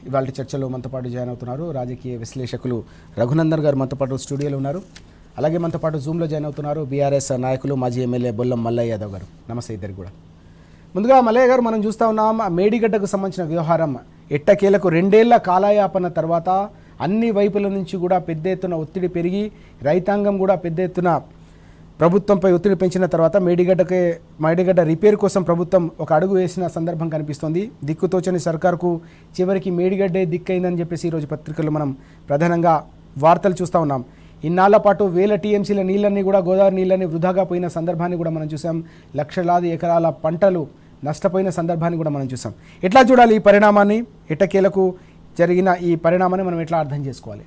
ఇవాళ చర్చలో మనతో పాటు జాయిన్ అవుతున్నారు రాజకీయ విశ్లేషకులు రఘునందన్ గారు మనతో పాటు స్టూడియోలో ఉన్నారు. అలాగే మనతో పాటు జూమ్లో జాయిన్ అవుతున్నారు బీఆర్ఎస్ నాయకులు మాజీ ఎమ్మెల్యే బొల్లం మల్లయ్య యాదవ్ గారు. నమస్తే ఇద్దరు కూడా. ముందుగా మల్లయ్య గారు, మనం చూస్తూ ఉన్నాం మేడిగడ్డకు సంబంధించిన వ్యవహారం ఎట్టకేలకు 2 ఏళ్ల కాలయాపన తర్వాత అన్ని వైపుల నుంచి కూడా పెద్ద ఎత్తున ఒత్తిడి పెరిగి రైతాంగం కూడా పెద్ద ఎత్తున ప్రభుత్వంపై ఒత్తిడి పెంచిన తర్వాత మేడిగడ్డ రిపేర్ కోసం ప్రభుత్వం ఒక అడుగు వేసిన సందర్భం కనిపిస్తోంది. దిక్కుతోచని సర్కార్కు చివరికి మేడిగడ్డే దిక్కైందని చెప్పేసి ఈరోజు పత్రికల్లో మనం ప్రధానంగా వార్తలు చూస్తూ ఉన్నాం. ఇన్నాళ్ల పాటు వేల టీఎంసీల నీళ్ళన్నీ కూడా గోదావరి నీళ్ళని వృధాగా పోయిన సందర్భాన్ని కూడా మనం చూసాం. లక్షలాది ఎకరాల పంటలు నష్టపోయిన సందర్భాన్ని కూడా మనం చూసాం. ఎట్లా చూడాలి ఈ పరిణామాన్ని? ఎట్టకేలకు జరిగిన ఈ పరిణామాన్ని మనం ఎట్లా అర్థం చేసుకోవాలి?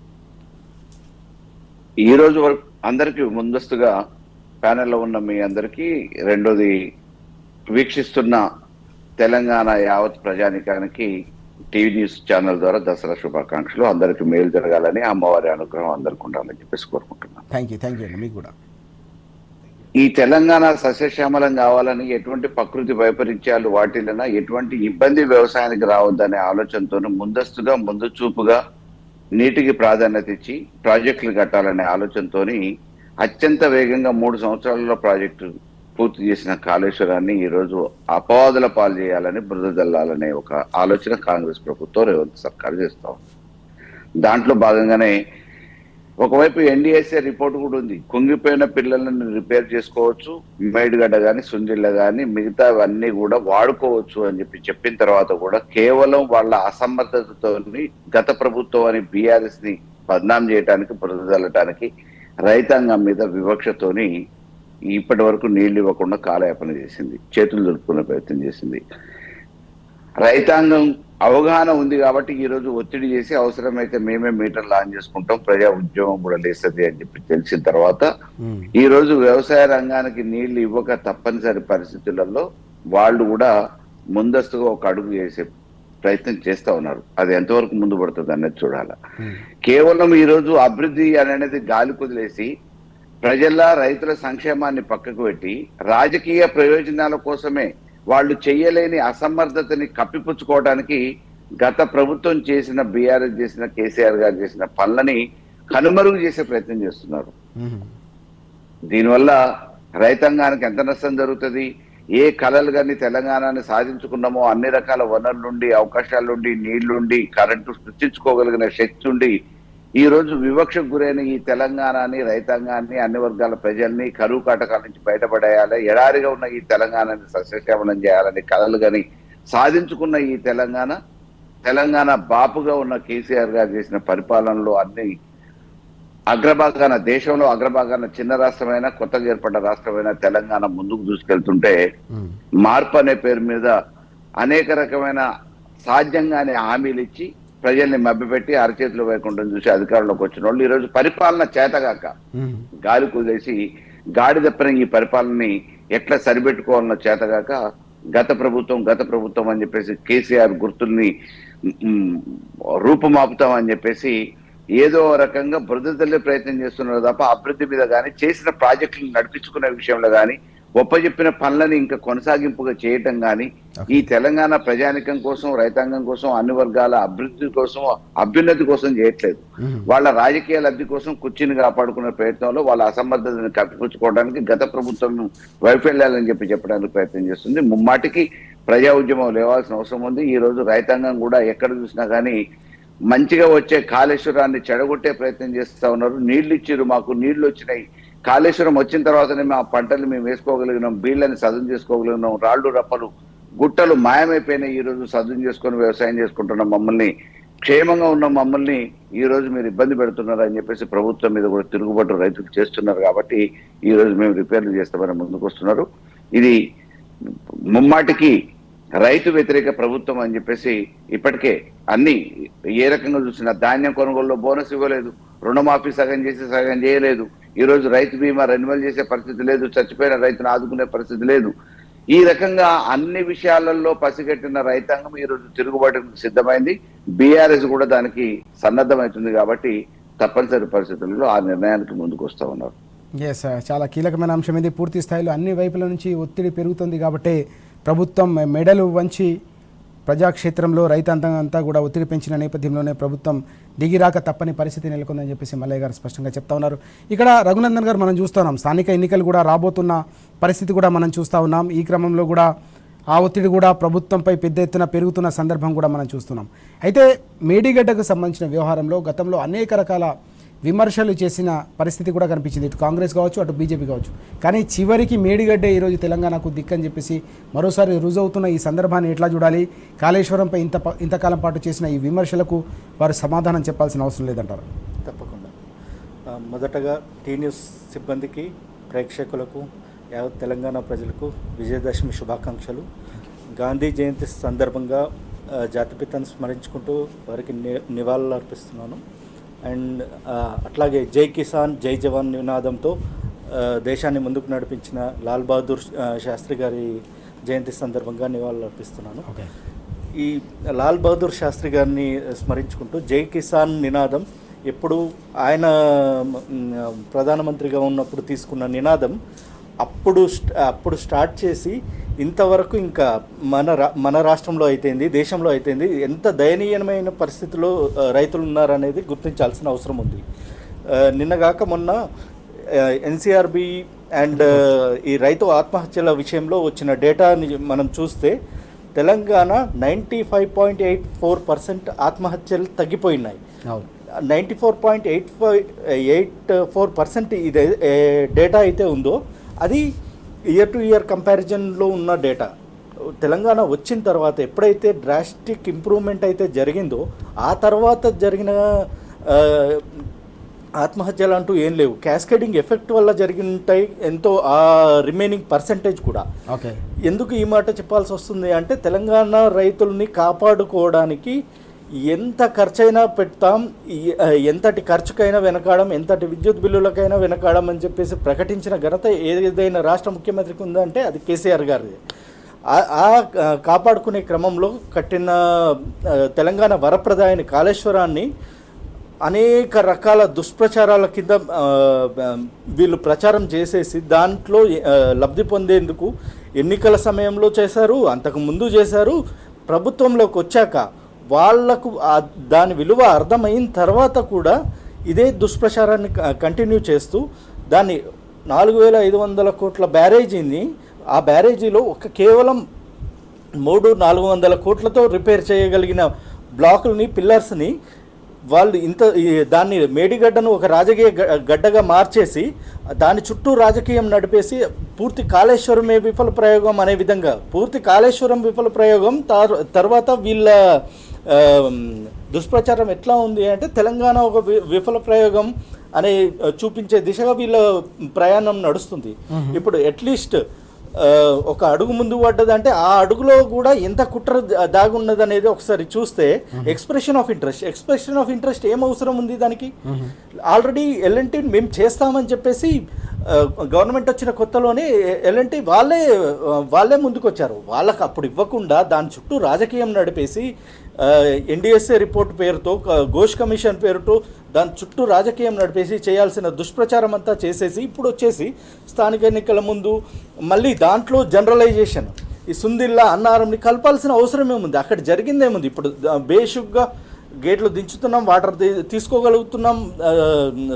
ఈరోజు అందరికీ ముందస్తుగా ప్యానెల్లో ఉన్న మీ అందరికీ, రెండోది వీక్షిస్తున్న తెలంగాణ యావత్ ప్రజానికానికి టీవీ న్యూస్ ఛానల్ ద్వారా దసరా శుభాకాంక్షలు. అందరికీ మేలు జరగాలని, అమ్మవారి అనుగ్రహం అందరికి ఉండాలని చెప్పేసి కోరుకుంటున్నాను. థ్యాంక్ యూ అండి. మీకు కూడా ఈ తెలంగాణ సస్యశ్యామలం కావాలని ఎటువంటి ప్రకృతి వైపరీత్యాలు వాటిల్లినా ఎటువంటి ఇబ్బంది వ్యవసాయానికి రావద్దనే ఆలోచనతోనూ ముందస్తుగా ముందు చూపుగా నీటికి ప్రాధాన్యత ఇచ్చి ప్రాజెక్టులు కట్టాలనే ఆలోచనతోని అత్యంత వేగంగా 3 సంవత్సరాలలో ప్రాజెక్టు పూర్తి చేసిన కాళేశ్వరాన్ని ఈరోజు అపవాదుల పాలు చేయాలని, బురద జల్లాలనే ఒక ఆలోచన కాంగ్రెస్ ప్రభుత్వం, రేవంత్ సర్కార్ చేస్తా ఉంది. దాంట్లో భాగంగానే ఒకవైపు ఎన్డీఎస్ఏ రిపోర్ట్ కూడా ఉంది. కుంగిపోయిన పిల్లలను రిపేర్ చేసుకోవచ్చు, మేడిగడ్డ కానీ సుందిళ్ళ కానీ మిగతావన్నీ కూడా వాడుకోవచ్చు అని చెప్పిన తర్వాత కూడా కేవలం వాళ్ళ అసమర్థతతో గత ప్రభుత్వం అని బీఆర్ఎస్ ని బద్నాం చేయడానికి, బురద జల్లటానికి, రైతాంగం మీద వివక్షతోని ఇప్పటి వరకు నీళ్లు ఇవ్వకుండా కాలయాపన చేసింది, చేతులు దులుపుకునే ప్రయత్నం చేసింది. రైతాంగం అవగాహన ఉంది కాబట్టి ఈ రోజు ఒత్తిడి చేసి అవసరమైతే మేమే మీటర్లు ఆన్ చేసుకుంటాం, ప్రజా ఉద్యమం కూడా లేస్తుంది అని చెప్పి తెలిసిన తర్వాత ఈ రోజు వ్యవసాయ రంగానికి నీళ్లు ఇవ్వక తప్పనిసరి పరిస్థితులలో వాళ్ళు కూడా ముందస్తుగా ఒక అడుగు చేసే ప్రయత్నం చేస్తా ఉన్నారు. అది ఎంతవరకు ముందు పడుతుంది అనేది చూడాలి. కేవలం ఈ రోజు అభివృద్ధి అనేది గాలి కుదిలేసి ప్రజల రైతుల సంక్షేమాన్ని పక్కకు పెట్టి రాజకీయ ప్రయోజనాల కోసమే వాళ్ళు చేయలేని అసమర్థతని కప్పిపుచ్చుకోవడానికి గత ప్రభుత్వం చేసిన, బీఆర్ఎస్ చేసిన, కేసీఆర్ గారు చేసిన పనులని కనుమరుగు చేసే ప్రయత్నం చేస్తున్నారు. దీనివల్ల రైతాంగానికి ఎంత నష్టం జరుగుతుంది? ఏ కళలు కానీ తెలంగాణని సాధించుకున్నామో అన్ని రకాల వనరులుండి, అవకాశాలుండి, నీళ్లుండి, కరెంటు సృష్టించుకోగలిగిన శక్తి ఉండి ఈ రోజు వివక్షకు గురైన ఈ తెలంగాణని, రైతాంగాన్ని, అన్ని వర్గాల ప్రజల్ని కరువు కాటకాల నుంచి బయటపడేయాలి, ఎడారిగా ఉన్న ఈ తెలంగాణని సస్యశ్యామలం చేయాలని కళలు కానీ సాధించుకున్న ఈ తెలంగాణ బాపుగా ఉన్న కేసీఆర్ గారు చేసిన పరిపాలనలో అన్ని అగ్రభాగాన, దేశంలో అగ్రభాగాన చిన్న రాష్ట్రమైనా, కొత్తగా ఏర్పడ్డ రాష్ట్రమైనా తెలంగాణ ముందుకు దూసుకెళ్తుంటే మార్పు అనే పేరు మీద అనేక రకమైన సాధ్యంగానే హామీలు ఇచ్చి ప్రజల్ని మభ్యపెట్టి అరచేతులు వేయకుండా చూసి అధికారంలోకి వచ్చిన వాళ్ళు ఈరోజు పరిపాలన చేతగాక గాలి కుదిలేసి గాడి తప్పిన ఈ పరిపాలనని ఎట్లా సరిపెట్టుకోవాలన్న చేతగాక గత ప్రభుత్వం అని చెప్పేసి కేసీఆర్ గుర్తుల్ని రూపుమాపుతామని చెప్పేసి ఏదో రకంగా బురద తల్లే ప్రయత్నం చేస్తున్నారు తప్ప అభివృద్ధి మీద కానీ, చేసిన ప్రాజెక్టులను నడిపించుకునే విషయంలో కానీ, ఒప్పజెప్పిన పనులని ఇంకా కొనసాగింపుగా చేయటం కానీ, ఈ తెలంగాణ ప్రజానికం కోసం, రైతాంగం కోసం, అన్ని వర్గాల అభివృద్ధి కోసం, అభ్యున్నతి కోసం చేయట్లేదు. వాళ్ళ రాజకీయ లబ్ధి కోసం కుర్చీని కాపాడుకునే ప్రయత్నంలో వాళ్ళ అసమర్థతని కప్పిపుచ్చుకోవడానికి గత ప్రభుత్వం వైఫల్యాలని చెప్పడానికి ప్రయత్నం చేస్తుంది. ముమ్మాటికి ప్రజా ఉద్యమం లేవాల్సిన అవసరం ఉంది. ఈ రోజు రైతాంగం కూడా ఎక్కడ చూసినా కానీ మంచిగా వచ్చే కాళేశ్వరాన్ని చెడగొట్టే ప్రయత్నం చేస్తా ఉన్నారు. నీళ్లు ఇచ్చిరు, మాకు నీళ్లు వచ్చినాయి, కాళేశ్వరం వచ్చిన తర్వాతనే మా పంటలు మేము వేసుకోగలిగినాం, బీళ్ళని సదును చేసుకోగలిగినాం, రాళ్ళు రప్పలు గుట్టలు మాయమైపోయినాయి, ఈ రోజు సదును చేసుకొని వ్యవసాయం చేసుకుంటున్నాం, మమ్మల్ని క్షేమంగా ఉన్న మమ్మల్ని ఈ రోజు మీరు ఇబ్బంది పెడుతున్నారు అని చెప్పేసి ప్రభుత్వం మీద కూడా తిరుగుబాటు రైతులు చేస్తున్నారు. కాబట్టి ఈ రోజు మేము రిపేర్లు చేస్తామని ముందుకు వస్తున్నారు. ఇది ముమ్మాటికి రైతు వ్యతిరేక ప్రభుత్వం అని చెప్పేసి ఇప్పటికే అన్ని ఏ రకంగా చూసినా ధాన్యం కొనుగోలులో బోనస్ ఇవ్వలేదు, రుణమాఫీ సగం చేసి సగం చేయలేదు, ఈ రోజు రైతు బీమా రెన్యువల్ చేసే పరిస్థితి లేదు, చచ్చిపోయిన రైతును ఆదుకునే పరిస్థితి లేదు. ఈ రకంగా అన్ని విషయాలలో పసిగట్టిన రైతాంగం ఈ రోజు తిరుగుబాటుకు సిద్ధమైంది. బీఆర్ఎస్ కూడా దానికి సన్నద్ధమవుతుంది. కాబట్టి తప్పనిసరి పరిస్థితుల్లో ఆ నిర్ణయానికి ముందుకు వస్తూ ఉన్నారు. ఎస్, చాలా కీలకమైన అంశం ఇది. పూర్తి స్థాయిలో అన్ని వైపుల నుంచి ఒత్తిడి పెరుగుతుంది కాబట్టి ప్రభుత్వం మెడలు వంచి ప్రజాక్షేత్రంలో రైతాంతా కూడా ఒత్తిడి పెంచిన నేపథ్యంలోనే ప్రభుత్వం దిగిరాక తప్పని పరిస్థితి నెలకొందని చెప్పేసి మల్లయ్య గారు స్పష్టంగా చెప్తా ఉన్నారు. ఇక్కడ రఘునందన్ గారు మనం చూస్తున్నాం, స్థానిక ఎన్నికలు కూడా రాబోతున్న పరిస్థితి కూడా మనం చూస్తూ ఉన్నాం. ఈ క్రమంలో కూడా ఆ ఒత్తిడి కూడా ప్రభుత్వంపై పెద్ద ఎత్తున పెరుగుతున్న సందర్భం కూడా మనం చూస్తున్నాం. అయితే మేడిగడ్డకు సంబంధించిన వ్యవహారంలో గతంలో అనేక రకాల విమర్శలు చేసిన పరిస్థితి కూడా కనిపించింది, ఇటు కాంగ్రెస్ కావచ్చు అటు బీజేపీ కావచ్చు. కానీ చివరికి మేడిగడ్డే ఈరోజు తెలంగాణకు దిక్కని చెప్పేసి మరోసారి రుజువుతున్న ఈ సందర్భాన్ని ఎట్లా చూడాలి? కాళేశ్వరంపై ఇంతకాలం పాటు చేసిన ఈ విమర్శలకు వారు సమాధానం చెప్పాల్సిన అవసరం లేదంటారు. తప్పకుండా. మొదటగా టీ న్యూస్ సిబ్బందికి, ప్రేక్షకులకు, యావత్ తెలంగాణ ప్రజలకు విజయదశమి శుభాకాంక్షలు. గాంధీ జయంతి సందర్భంగా జాతిపితను స్మరించుకుంటూ వారికి నివాళులు అర్పిస్తున్నాను. అండ్ అట్లాగే జై కిసాన్ జై జవాన్ నినాదంతో దేశాన్ని ముందుకు నడిపించిన లాల్ బహదూర్ శాస్త్రి గారి జయంతి సందర్భంగా నివాళులు అర్పిస్తున్నాను. ఈ లాల్ బహదూర్ శాస్త్రి గారిని స్మరించుకుంటూ జై కిసాన్ నినాదం ఎప్పుడు ఆయన ప్రధానమంత్రిగా ఉన్నప్పుడు తీసుకున్న నినాదం అప్పుడు స్టార్ట్ చేసి ఇంతవరకు ఇంకా మన రాష్ట్రంలో అయితేంది, దేశంలో అయితేంది ఎంత దయనీయమైన పరిస్థితిలో రైతులు ఉన్నారనేది గుర్తించాల్సిన అవసరం ఉంది. నిన్నగాక మొన్న ఎన్సీఆర్బి అండ్ ఈ రైతు ఆత్మహత్యల విషయంలో వచ్చిన డేటాని మనం చూస్తే తెలంగాణ 95.84% ఆత్మహత్యలు తగ్గిపోయినాయి. 94.84% ఇది డేటా అయితే ఉందో అది ఇయర్ టు ఇయర్ కంపారిజన్లో ఉన్న డేటా. తెలంగాణ వచ్చిన తర్వాత ఎప్పుడైతే డ్రాస్టిక్ ఇంప్రూవ్మెంట్ అయితే జరిగిందో ఆ తర్వాత జరిగిన ఆత్మహత్యలు అంటూ ఏం లేవు. క్యాస్కేడింగ్ ఎఫెక్ట్ వల్ల జరిగి ఉంటాయి ఎంతో ఆ రిమైనింగ్ పర్సంటేజ్ కూడా. ఎందుకు ఈ మాట చెప్పాల్సి వస్తుంది అంటే తెలంగాణ రైతుల్ని కాపాడుకోవడానికి ఎంత ఖర్చైనా పెడతాం, ఎంతటి ఖర్చుకైనా వెనకాడం, ఎంతటి విద్యుత్ బిల్లులకైనా వెనకాడం అని చెప్పేసి ప్రకటించిన ఘనత ఏదైనా రాష్ట్ర ముఖ్యమంత్రికి ఉందంటే అది కేసీఆర్ గారిది. ఆ కాపాడుకునే క్రమంలో కట్టిన తెలంగాణ వరప్రదాయని కాళేశ్వరాన్ని అనేక రకాల దుష్ప్రచారాల కింద వీళ్ళు ప్రచారం చేసేసి దాంట్లో లబ్ధి పొందేందుకు ఎన్నికల సమయంలో చేశారు, అంతకు ముందు చేశారు. ప్రభుత్వంలోకి వచ్చాక వాళ్లకు దాని విలువ అర్థమైన తర్వాత కూడా ఇదే దుష్ప్రచారాన్ని కంటిన్యూ చేస్తూ దాన్ని 4,500 కోట్ల బ్యారేజీని ఆ బ్యారేజీలో కేవలం 300-400 కోట్లతో రిపేర్ చేయగలిగిన బ్లాకులని, పిల్లర్స్ని వాళ్ళు దాన్ని మేడిగడ్డను ఒక రాజకీయ గడ్డగా మార్చేసి దాని చుట్టూ రాజకీయం నడిపేసి పూర్తి కాళేశ్వరమే విఫల ప్రయోగం అనే విధంగా పూర్తి కాళేశ్వరం విఫల ప్రయోగం తర్వాత వీళ్ళ దుష్ప్రచారం ఎట్లా ఉంది అంటే తెలంగాణ ఒక విఫల ప్రయోగం అనే చూపించే దిశగా వీళ్ళ ప్రయాణం నడుస్తుంది. ఇప్పుడు అట్లీస్ట్ ఒక అడుగు ముందు పడ్డదంటే ఆ అడుగులో కూడా ఎంత కుట్ర దాగున్నది అనేది ఒకసారి చూస్తే ఎక్స్ప్రెషన్ ఆఫ్ ఇంట్రెస్ట్ ఏం అవసరం ఉంది దానికి? ఆల్రెడీ ఎల్ఎన్టీ మేము చేస్తామని చెప్పేసి గవర్నమెంట్ వచ్చిన కొత్తలోనే ఎల్ఎన్టీ వాళ్ళే ముందుకు వచ్చారు. వాళ్ళకి అప్పుడు ఇవ్వకుండా దాని చుట్టూ రాజకీయం నడిపేసి ఎన్డీఎస్ఏ రిపోర్ట్ పేరుతో, ఘోష్ కమిషన్ పేరుతో దాని చుట్టూ రాజకీయం నడిపేసి చేయాల్సిన దుష్ప్రచారం అంతా చేసేసి ఇప్పుడు వచ్చేసి స్థానిక ఎన్నికల ముందు మళ్ళీ దాంట్లో జనరలైజేషన్ ఈ సుందిల్లా అన్నారంని కలపాల్సిన అవసరం ఏముంది? అక్కడ జరిగిందేముంది? ఇప్పుడు బేషుగ్గా గేట్లు దించుతున్నాం, వాటర్ తీసుకోగలుగుతున్నాం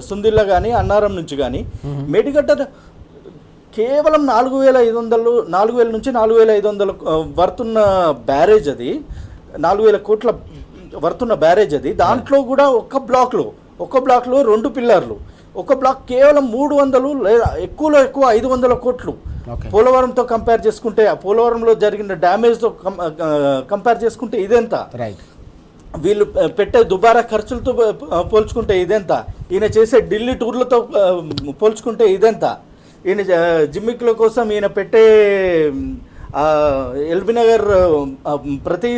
సుందిల్లా కానీ అన్నారం నుంచి. కానీ మేడిగడ్డ కేవలం 4,000 నుంచి 4,500 వర్తున్న బ్యారేజ్ అది, 4,000 కోట్ల వర్తున్న బ్యారేజ్ అది. దాంట్లో కూడా ఒక్క బ్లాక్లో 2 పిల్లర్లు, ఒక బ్లాక్ కేవలం 300 లేదా ఎక్కువలో ఎక్కువ 500 కోట్లు. పోలవరంతో కంపేర్ చేసుకుంటే, పోలవరంలో జరిగిన డ్యామేజ్తో కంపేర్ చేసుకుంటే ఇదెంత? వీళ్ళు పెట్టే దుబారా ఖర్చులతో పోల్చుకుంటే ఇదెంత? ఈయన చేసే ఢిల్లీ టూర్లతో పోల్చుకుంటే ఇదెంత? ఈయన జిమ్మిక్ల కోసం ఈయన పెట్టే ఎల్బీ నగర్ ప్రతి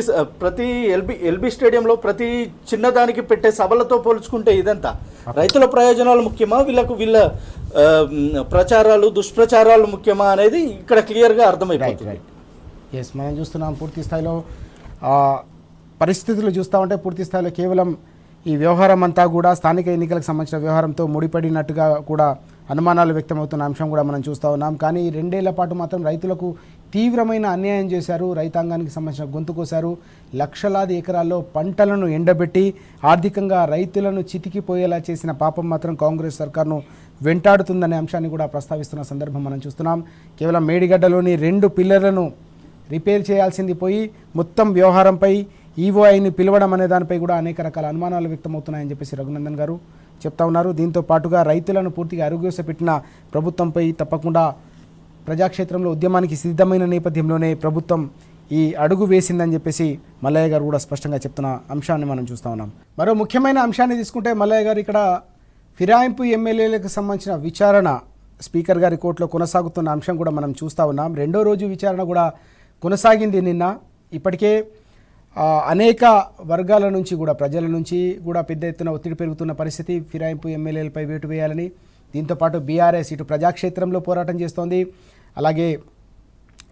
ఎల్బీ స్టేడియంలో ప్రతి చిన్నదానికి పెట్టే సభలతో పోల్చుకుంటే ఇదంతా రైతుల ప్రయోజనాలు ముఖ్యమా, వీళ్ళ ప్రచారాలు దుష్ప్రచారాలు ముఖ్యమా అనేది ఇక్కడ క్లియర్గా అర్థమైపోతుంది. ఎస్, మనం చూస్తున్నాం పూర్తి స్థాయిలో పరిస్థితులు చూస్తూ ఉంటే పూర్తి స్థాయిలో కేవలం ఈ వ్యవహారం అంతా కూడా స్థానిక ఎన్నికలకు సంబంధించిన వ్యవహారంతో ముడిపడినట్టుగా కూడా అనుమానాలు వ్యక్తమవుతున్న అంశం కూడా మనం చూస్తూ ఉన్నాం. కానీ ఈ 2 ఏళ్ల పాటు మాత్రం రైతులకు తీవ్రమైన అన్యాయం చేశారు, రైతాంగానికి సంబంధించిన గొంతు కోశారు. లక్షలాది ఎకరాల్లో పంటలను ఎండబెట్టి ఆర్థికంగా రైతులను చితికిపోయేలా చేసిన పాపం మాత్రం కాంగ్రెస్ సర్కార్ను వెంటాడుతుందనే అంశాన్ని కూడా ప్రస్తావిస్తున్న సందర్భం మనం చూస్తున్నాం. కేవలం మేడిగడ్డలోని 2 పిల్లర్లను రిపేర్ చేయాల్సింది పోయి మొత్తం వ్యవహారంపై ఈవోఐని పిలవడం అనే దానిపై కూడా అనేక రకాల అనుమానాలు వ్యక్తమవుతున్నాయని చెప్పేసి రఘునందన్ గారు చెప్తా ఉన్నారు. దీంతో పాటుగా రైతులను పూర్తిగా అరుగోసపెట్టిన ప్రభుత్వంపై తప్పకుండా ప్రజాక్షేత్రంలో ఉద్యమానికి సిద్ధమైన నేపథ్యంలోనే ప్రభుత్వం ఈ అడుగు వేసిందని చెప్పేసి మల్లయ్య గారు కూడా స్పష్టంగా చెప్తున్న అంశాన్ని మనం చూస్తూ ఉన్నాం. మరో ముఖ్యమైన అంశాన్ని తీసుకుంటే మల్లయ్య గారు ఇక్కడ ఫిరాయింపు ఎమ్మెల్యేలకు సంబంధించిన విచారణ స్పీకర్ గారి కోర్టులో కొనసాగుతున్న అంశం కూడా మనం చూస్తూ ఉన్నాం. 2వ రోజు విచారణ కూడా కొనసాగింది నిన్న. ఇప్పటికే అనేక వర్గాల నుంచి కూడా ప్రజల నుంచి కూడా పెద్ద ఎత్తున ఒత్తిడి పెరుగుతున్న పరిస్థితి, ఫిరాయింపు ఎమ్మెల్యేలపై వేటు వేయాలని. దీంతోపాటు బీఆర్ఎస్ ఇటు ప్రజాక్షేత్రంలో పోరాటం చేస్తోంది, అలాగే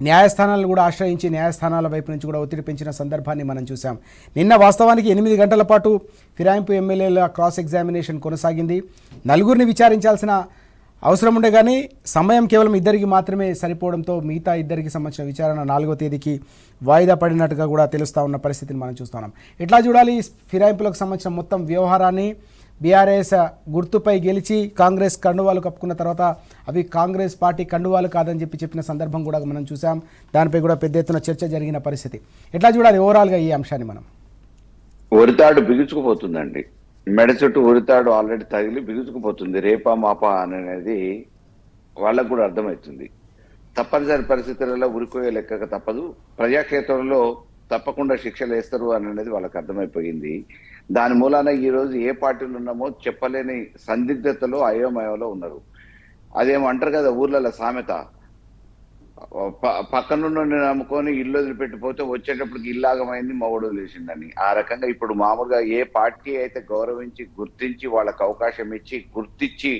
న్యాయస్థానాలను కూడా ఆశ్రయించి న్యాయస్థానాల వైపు నుంచి కూడా ఒత్తిడి పెంచిన సందర్భాన్ని మనం చూసాం. నిన్న వాస్తవానికి 8 గంటల పాటు ఫిరాయింపు ఎమ్మెల్యేల క్రాస్ ఎగ్జామినేషన్ కొనసాగింది. 4గురిని విచారించాల్సిన అవసరం ఉండే కానీ సమయం కేవలం 2 మాత్రమే సరిపోవడంతో మిగతా 2కి సంబంధించిన విచారణ 4వ తేదీకి వాయిదా పడినట్టుగా కూడా తెలుస్తూ ఉన్న పరిస్థితిని మనం చూస్తున్నాం. ఎట్లా చూడాలి ఫిరాయింపులకు సంబంధించిన మొత్తం వ్యవహారాన్ని? బీఆర్ఎస్ గుర్తుపై గెలిచి కాంగ్రెస్ కండువాలు కప్పుకున్న తర్వాత అవి కాంగ్రెస్ పార్టీ కండువాలు కాదని చెప్పిన సందర్భం కూడా మనం చూసాం. దానిపై కూడా పెద్ద ఎత్తున చర్చ జరిగిన పరిస్థితి. ఎట్లా చూడాలి ఓవరాల్గా ఈ అంశాన్ని మనం? ఉరితాడు బిగుచుకుపోతుందండి. మెడ చుట్టూ ఉరితాడు ఆల్రెడీ తగిలి బిగుచుకుపోతుంది. రేపా మాపా అనేది వాళ్ళకు కూడా అర్థమవుతుంది. తప్పనిసరి పరిస్థితులలో ఉరికోయే లెక్కక తప్పదు. ప్రజాక్షేత్రంలో తప్పకుండా శిక్షలు వేస్తారు అనేది వాళ్ళకి అర్థమైపోయింది. దాని మూలాన ఈ రోజు ఏ పార్టీలు ఉన్నామో చెప్పలేని సందిగ్ధతలో అయోమయంలో ఉన్నారు. అదేమో అంటారు కదా ఊర్లలో సామెత, పక్కనున్న నమ్ముకొని ఇల్లు వదిలిపెట్టిపోతే వచ్చేటప్పటికి ఇల్లాగమైంది మొగుడు లేచిందని. ఆ రకంగా ఇప్పుడు మామూలుగా ఏ పార్టీ అయితే గౌరవించి గుర్తించి వాళ్ళకు అవకాశం ఇచ్చి గుర్తించి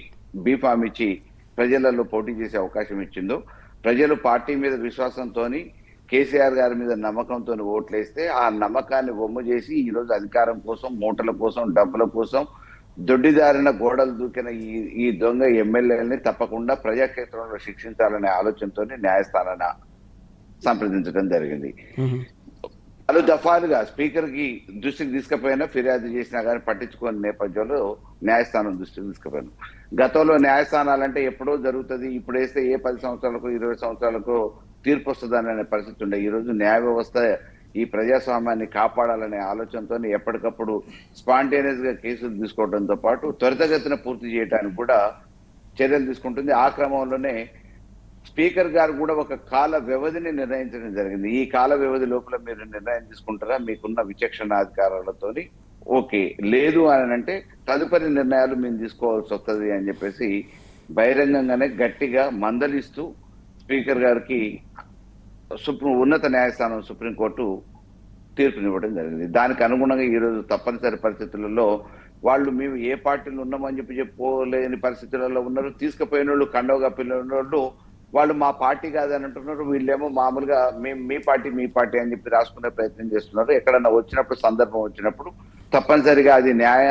బీఫామ్ ఇచ్చి ప్రజలలో పోటీ చేసే అవకాశం ఇచ్చిందో, ప్రజలు పార్టీ మీద విశ్వాసంతో కేసీఆర్ గారి మీద నమ్మకంతో ఓట్లేస్తే ఆ నమ్మకాన్ని బొమ్మ చేసి ఈరోజు అధికారం కోసం, మూటల కోసం, డబ్బుల కోసం దొడ్డిదారిన గోడలు దూకిన ఈ దొంగ ఎమ్మెల్యేలని తప్పకుండా ప్రజాక్షేత్రంలో శిక్షించాలనే ఆలోచనతో న్యాయస్థానాన్ని సంప్రదించడం జరిగింది. 4 దఫాలుగా స్పీకర్ కి దృష్టికి తీసుకుపోయినా, ఫిర్యాదు చేసినా కానీ పట్టించుకునే నేపథ్యంలో న్యాయస్థానం దృష్టికి తీసుకుపోయాను. గతంలో న్యాయస్థానాలంటే ఎప్పుడో జరుగుతుంది, ఇప్పుడు వేస్తే ఏ 10 సంవత్సరాలకు 20 సంవత్సరాలకు తీర్పు వస్తుందనే పరిస్థితి ఉండే. ఈరోజు న్యాయ వ్యవస్థ ఈ ప్రజాస్వామ్యాన్ని కాపాడాలనే ఆలోచనతో ఎప్పటికప్పుడు స్పాంటేనియస్ గా కేసులు తీసుకోవడంతో పాటు త్వరితగతిన పూర్తి చేయడానికి కూడా చర్యలు తీసుకుంటుంది. ఆ క్రమంలోనే స్పీకర్ గారు కూడా ఒక కాల వ్యవధిని నిర్ణయించడం జరిగింది. ఈ కాల వ్యవధి లోపల మీరు నిర్ణయం తీసుకుంటారా, మీకున్న విచక్షణ అధికారాలతోని ఓకే, లేదు అని అంటే తదుపరి నిర్ణయాలు మేము తీసుకోవాల్సి వస్తుంది అని చెప్పేసి బహిరంగంగానే గట్టిగా మందలిస్తూ స్పీకర్ గారికి ఉన్నత న్యాయస్థానం సుప్రీంకోర్టు తీర్పునివ్వడం జరిగింది. దానికి అనుగుణంగా ఈరోజు తప్పనిసరి పరిస్థితులలో వాళ్ళు మేము ఏ పార్టీలు ఉన్నామని చెప్పుకోలేని పరిస్థితులలో ఉన్నారు. తీసుకుపోయిన వాళ్ళు కండవగా పిల్లల వాళ్ళు వాళ్ళు మా పార్టీ కాదని అంటున్నారు. వీళ్ళేమో మామూలుగా మేము మీ పార్టీ అని చెప్పి రాసుకునే ప్రయత్నం చేస్తున్నారు. ఎక్కడన్నా వచ్చినప్పుడు సందర్భం వచ్చినప్పుడు తప్పనిసరిగా అది న్యాయ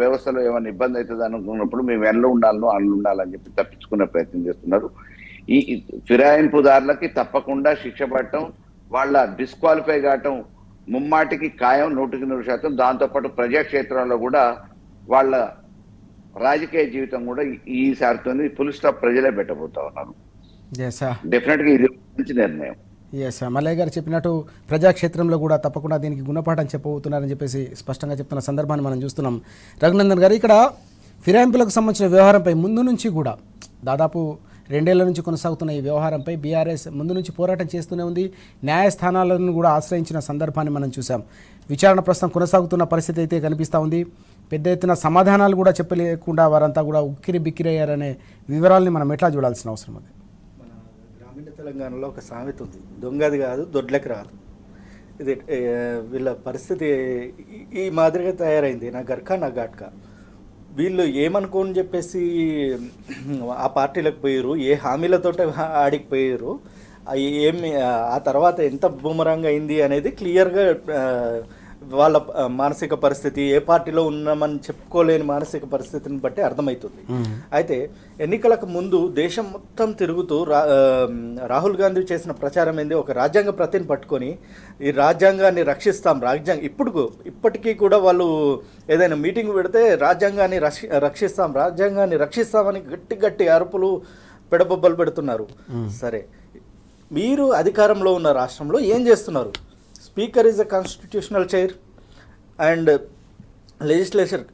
వ్యవస్థలో ఏమైనా ఇబ్బంది అవుతుంది అనుకున్నప్పుడు మేము ఎల్లు ఉండాలను అల్లు ఉండాలని చెప్పి తప్పించుకునే ప్రయత్నం చేస్తున్నారు. ఈ ఫిరాయింపుదారులకి తప్పకుండా శిక్ష పడటం, వాళ్ళ డిస్క్వాలిఫై కావటం ముమ్మాటికి ఖాయం, 100%. దాంతోపాటు ప్రజాక్షేత్రంలో కూడా వాళ్ళ రాజకీయ జీవితం కూడా ఈసారితో ఫుల్ స్టాప్ ప్రజలే పెట్టబోతా ఉన్నారు. డెఫినెట్ గా ఇది మంచి నిర్ణయం. ఎస్, మల్లయ్య గారు చెప్పినట్టు ప్రజాక్షేత్రంలో కూడా తప్పకుండా దీనికి గుణపాఠం చెప్పబోతున్నారని చెప్పేసి స్పష్టంగా చెప్తున్న సందర్భాన్ని మనం చూస్తున్నాం. రఘునందన్ గారు, ఇక్కడ ఫిరాయింపులకు సంబంధించిన వ్యవహారంపై ముందు నుంచి కూడా దాదాపు 2 ఏళ్ల నుంచి కొనసాగుతున్న ఈ వ్యవహారంపై బీఆర్ఎస్ ముందు నుంచి పోరాటం చేస్తూనే ఉంది. న్యాయస్థానాలను కూడా ఆశ్రయించిన సందర్భాన్ని మనం చూసాం. విచారణ ప్రస్తుతం కొనసాగుతున్న పరిస్థితి అయితే కనిపిస్తూ ఉంది. పెద్ద ఎత్తున సమాధానాలు కూడా చెప్పలేకుండా వారంతా కూడా ఉక్కిరి బిక్కిరయ్యారనే వివరాలని మనం ఎట్లా చూడాల్సిన అవసరం ఉంది? మన గ్రామీణ తెలంగాణలో ఒక సామెత ఉంది, దొంగది కాదు దొడ్లకి రాదు. ఇది వీళ్ళ పరిస్థితి ఈ మాదిరిగా తయారైంది. నా గర్కా నా ఘాట్కా. వీళ్ళు ఏమనుకోని చెప్పేసి ఆ పార్టీలకు పోయారు, ఏ హామీలతో ఆడికి పోయారు, ఏమి ఆ తర్వాత ఎంత బూమరంగా అయింది అనేది క్లియర్గా వాళ్ళ మానసిక పరిస్థితి, ఏ పార్టీలో ఉన్నామని చెప్పుకోలేని మానసిక పరిస్థితిని బట్టి అర్థమవుతుంది. అయితే ఎన్నికలకు ముందు దేశం మొత్తం తిరుగుతూ రాహుల్ గాంధీ చేసిన ప్రచారం ఏంది, ఒక రాజ్యాంగ ప్రతిని పట్టుకొని ఈ రాజ్యాంగాన్ని రక్షిస్తాం, ఇప్పటికీ కూడా వాళ్ళు ఏదైనా మీటింగ్ పెడితే రాజ్యాంగాన్ని రక్షిస్తామని గట్టి అరుపులు పెడబొబ్బలు పెడుతున్నారు. సరే, మీరు అధికారంలో ఉన్న రాష్ట్రంలో ఏం చేస్తున్నారు? Speaker is a constitutional chair and legislature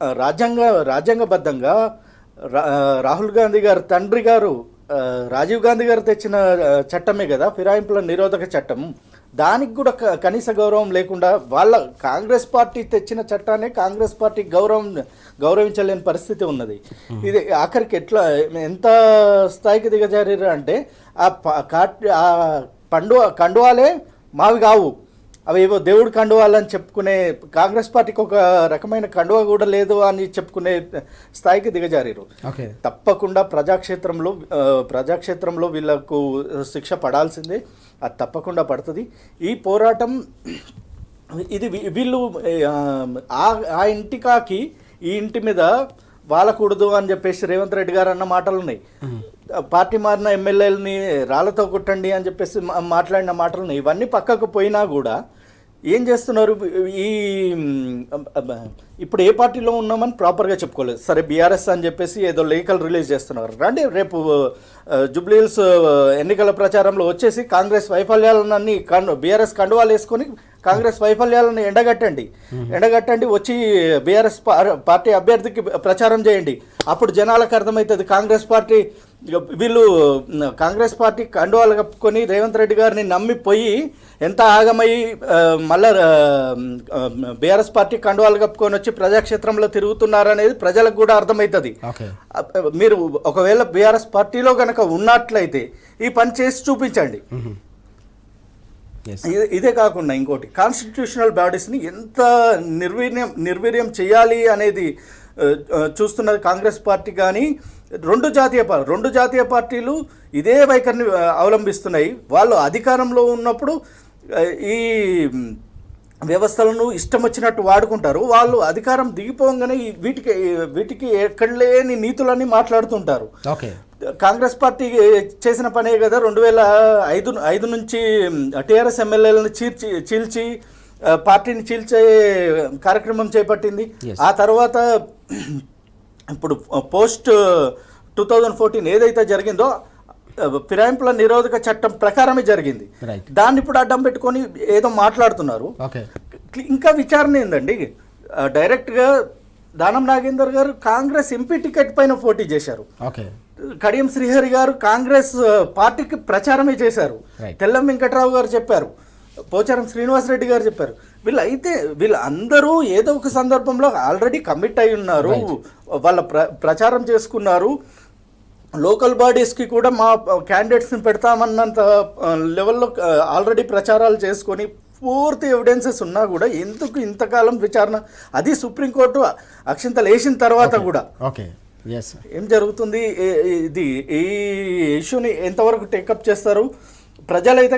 రాజ్యాంగబద్ధంగా రాహుల్ గాంధీ గారు తండ్రి గారు రాజీవ్ గాంధీ గారు తెచ్చిన చట్టమే కదా ఫిరాయింపుల నిరోధక చట్టం. దానికి కూడా కనీస గౌరవం లేకుండా వాళ్ళ కాంగ్రెస్ పార్టీ తెచ్చిన చట్టాన్ని కాంగ్రెస్ పార్టీ గౌరవించలేని పరిస్థితి ఉన్నది. ఇది ఆఖరికి ఎంత స్థాయికి దిగజారారు అంటే ఆ కండువాలే మావి కావు, అవి ఏవో దేవుడు కండువాలని చెప్పుకునే కాంగ్రెస్ పార్టీకి ఒక రకమైన కండువా కూడా లేదు అని చెప్పుకునే స్థాయికి దిగజారారు. తప్పకుండా ప్రజాక్షేత్రంలో వీళ్ళకు శిక్ష పడాల్సిందే, అది తప్పకుండా పడుతుంది. ఈ పోరాటం ఇది వీళ్ళు ఆ ఇంటికాకి ఈ ఇంటి మీద వాలకూడదు అని చెప్పేసి రేవంత్ రెడ్డి గారు అన్న మాటలు ఉన్నాయి. పార్టీ మారిన ఎమ్మెల్యేలని రాళ్లతో కొట్టండి అని చెప్పేసి మాట్లాడిన మాటలు ఉన్నాయి. ఇవన్నీ పక్కకు పోయినా కూడా ఏం చేస్తున్నారు? ఇప్పుడు ఏ పార్టీలో ఉన్నామని ప్రాపర్గా చెప్పుకోలేదు. సరే, బీఆర్ఎస్ అని చెప్పేసి ఏదో లేఖలు రిలీజ్ చేస్తున్నారు. రండి, రేపు జూబ్లీహిల్స్ ఎన్నికల ప్రచారంలో వచ్చేసి కాంగ్రెస్ వైఫల్యాలన్నీ బీఆర్ఎస్ కండువాలు వేసుకొని కాంగ్రెస్ వైఫల్యాలను ఎండగట్టండి, వచ్చి బీఆర్ఎస్ పార్టీ అభ్యర్థికి ప్రచారం చేయండి. అప్పుడు జనాలకు అర్థమవుతుంది వీళ్ళు కాంగ్రెస్ పార్టీ కండువాలు కప్పుకొని రేవంత్ రెడ్డి గారిని నమ్మిపోయి ఎంత ఆగమయ్యి మళ్ళా బీఆర్ఎస్ పార్టీ కండువాలు కప్పుకొని వచ్చి ప్రజాక్షేత్రంలో తిరుగుతున్నారనేది ప్రజలకు కూడా అర్థమవుతుంది. మీరు ఒకవేళ బీఆర్ఎస్ పార్టీలో కనుక ఉన్నట్లయితే ఈ పని చేసి చూపించండి. ఇదే కాకుండా ఇంకోటి, కాన్స్టిట్యూషనల్ బాడీస్ని ఎంత నిర్వీర్యం చేయాలి అనేది చూస్తున్నది కాంగ్రెస్ పార్టీ. కానీ రెండు జాతీయ పార్టీలు ఇదే వైఖరిని అవలంబిస్తున్నాయి. వాళ్ళు అధికారంలో ఉన్నప్పుడు ఈ వ్యవస్థలను ఇష్టం వచ్చినట్టు వాడుకుంటారు. వాళ్ళు అధికారం దిగిపోగానే వీటికి ఎక్కడ లేని నీతులన్నీ మాట్లాడుతుంటారు. కాంగ్రెస్ పార్టీ చేసిన పనే కదా 2005 నుంచి టీఆర్ఎస్ ఎమ్మెల్యేలను చీల్చి పార్టీని చీల్చే కార్యక్రమం చేపట్టింది. ఆ తర్వాత ఇప్పుడు పోస్ట్ 2014 ఏదైతే జరిగిందో ఫిరాయింపుల నిరోధక చట్టం ప్రకారమే జరిగింది. దాన్ని ఇప్పుడు అడ్డం పెట్టుకొని ఏదో మాట్లాడుతున్నారు. ఇంకా విచారణ ఏందండి, డైరెక్ట్గా దానం నాగేందర్ గారు కాంగ్రెస్ ఎంపీ టికెట్ పైన పోటీ చేశారు. కడియం శ్రీహరి గారు కాంగ్రెస్ పార్టీకి ప్రచారమే చేశారు. తెల్లం వెంకట్రావు గారు చెప్పారు, పోచారం శ్రీనివాసరెడ్డి గారు చెప్పారు. వీళ్ళందరూ ఏదో ఒక సందర్భంలో ఆల్రెడీ కమిట్ అయి ఉన్నారు, వాళ్ళ ప్రచారం చేసుకున్నారు. లోకల్ బాడీస్కి కూడా మా క్యాండిడేట్స్ని పెడతామన్నంత లెవెల్లో ఆల్రెడీ ప్రచారాలు చేసుకొని పూర్తి ఎవిడెన్సెస్ ఉన్నా కూడా ఎందుకు ఇంతకాలం విచారణ? అది సుప్రీంకోర్టు అక్షింతలు వేసిన తర్వాత కూడా ఏం జరుగుతుంది? ఈ ఇష్యూని ఎంతవరకు టేకప్ చేస్తారు? ప్రజలైతే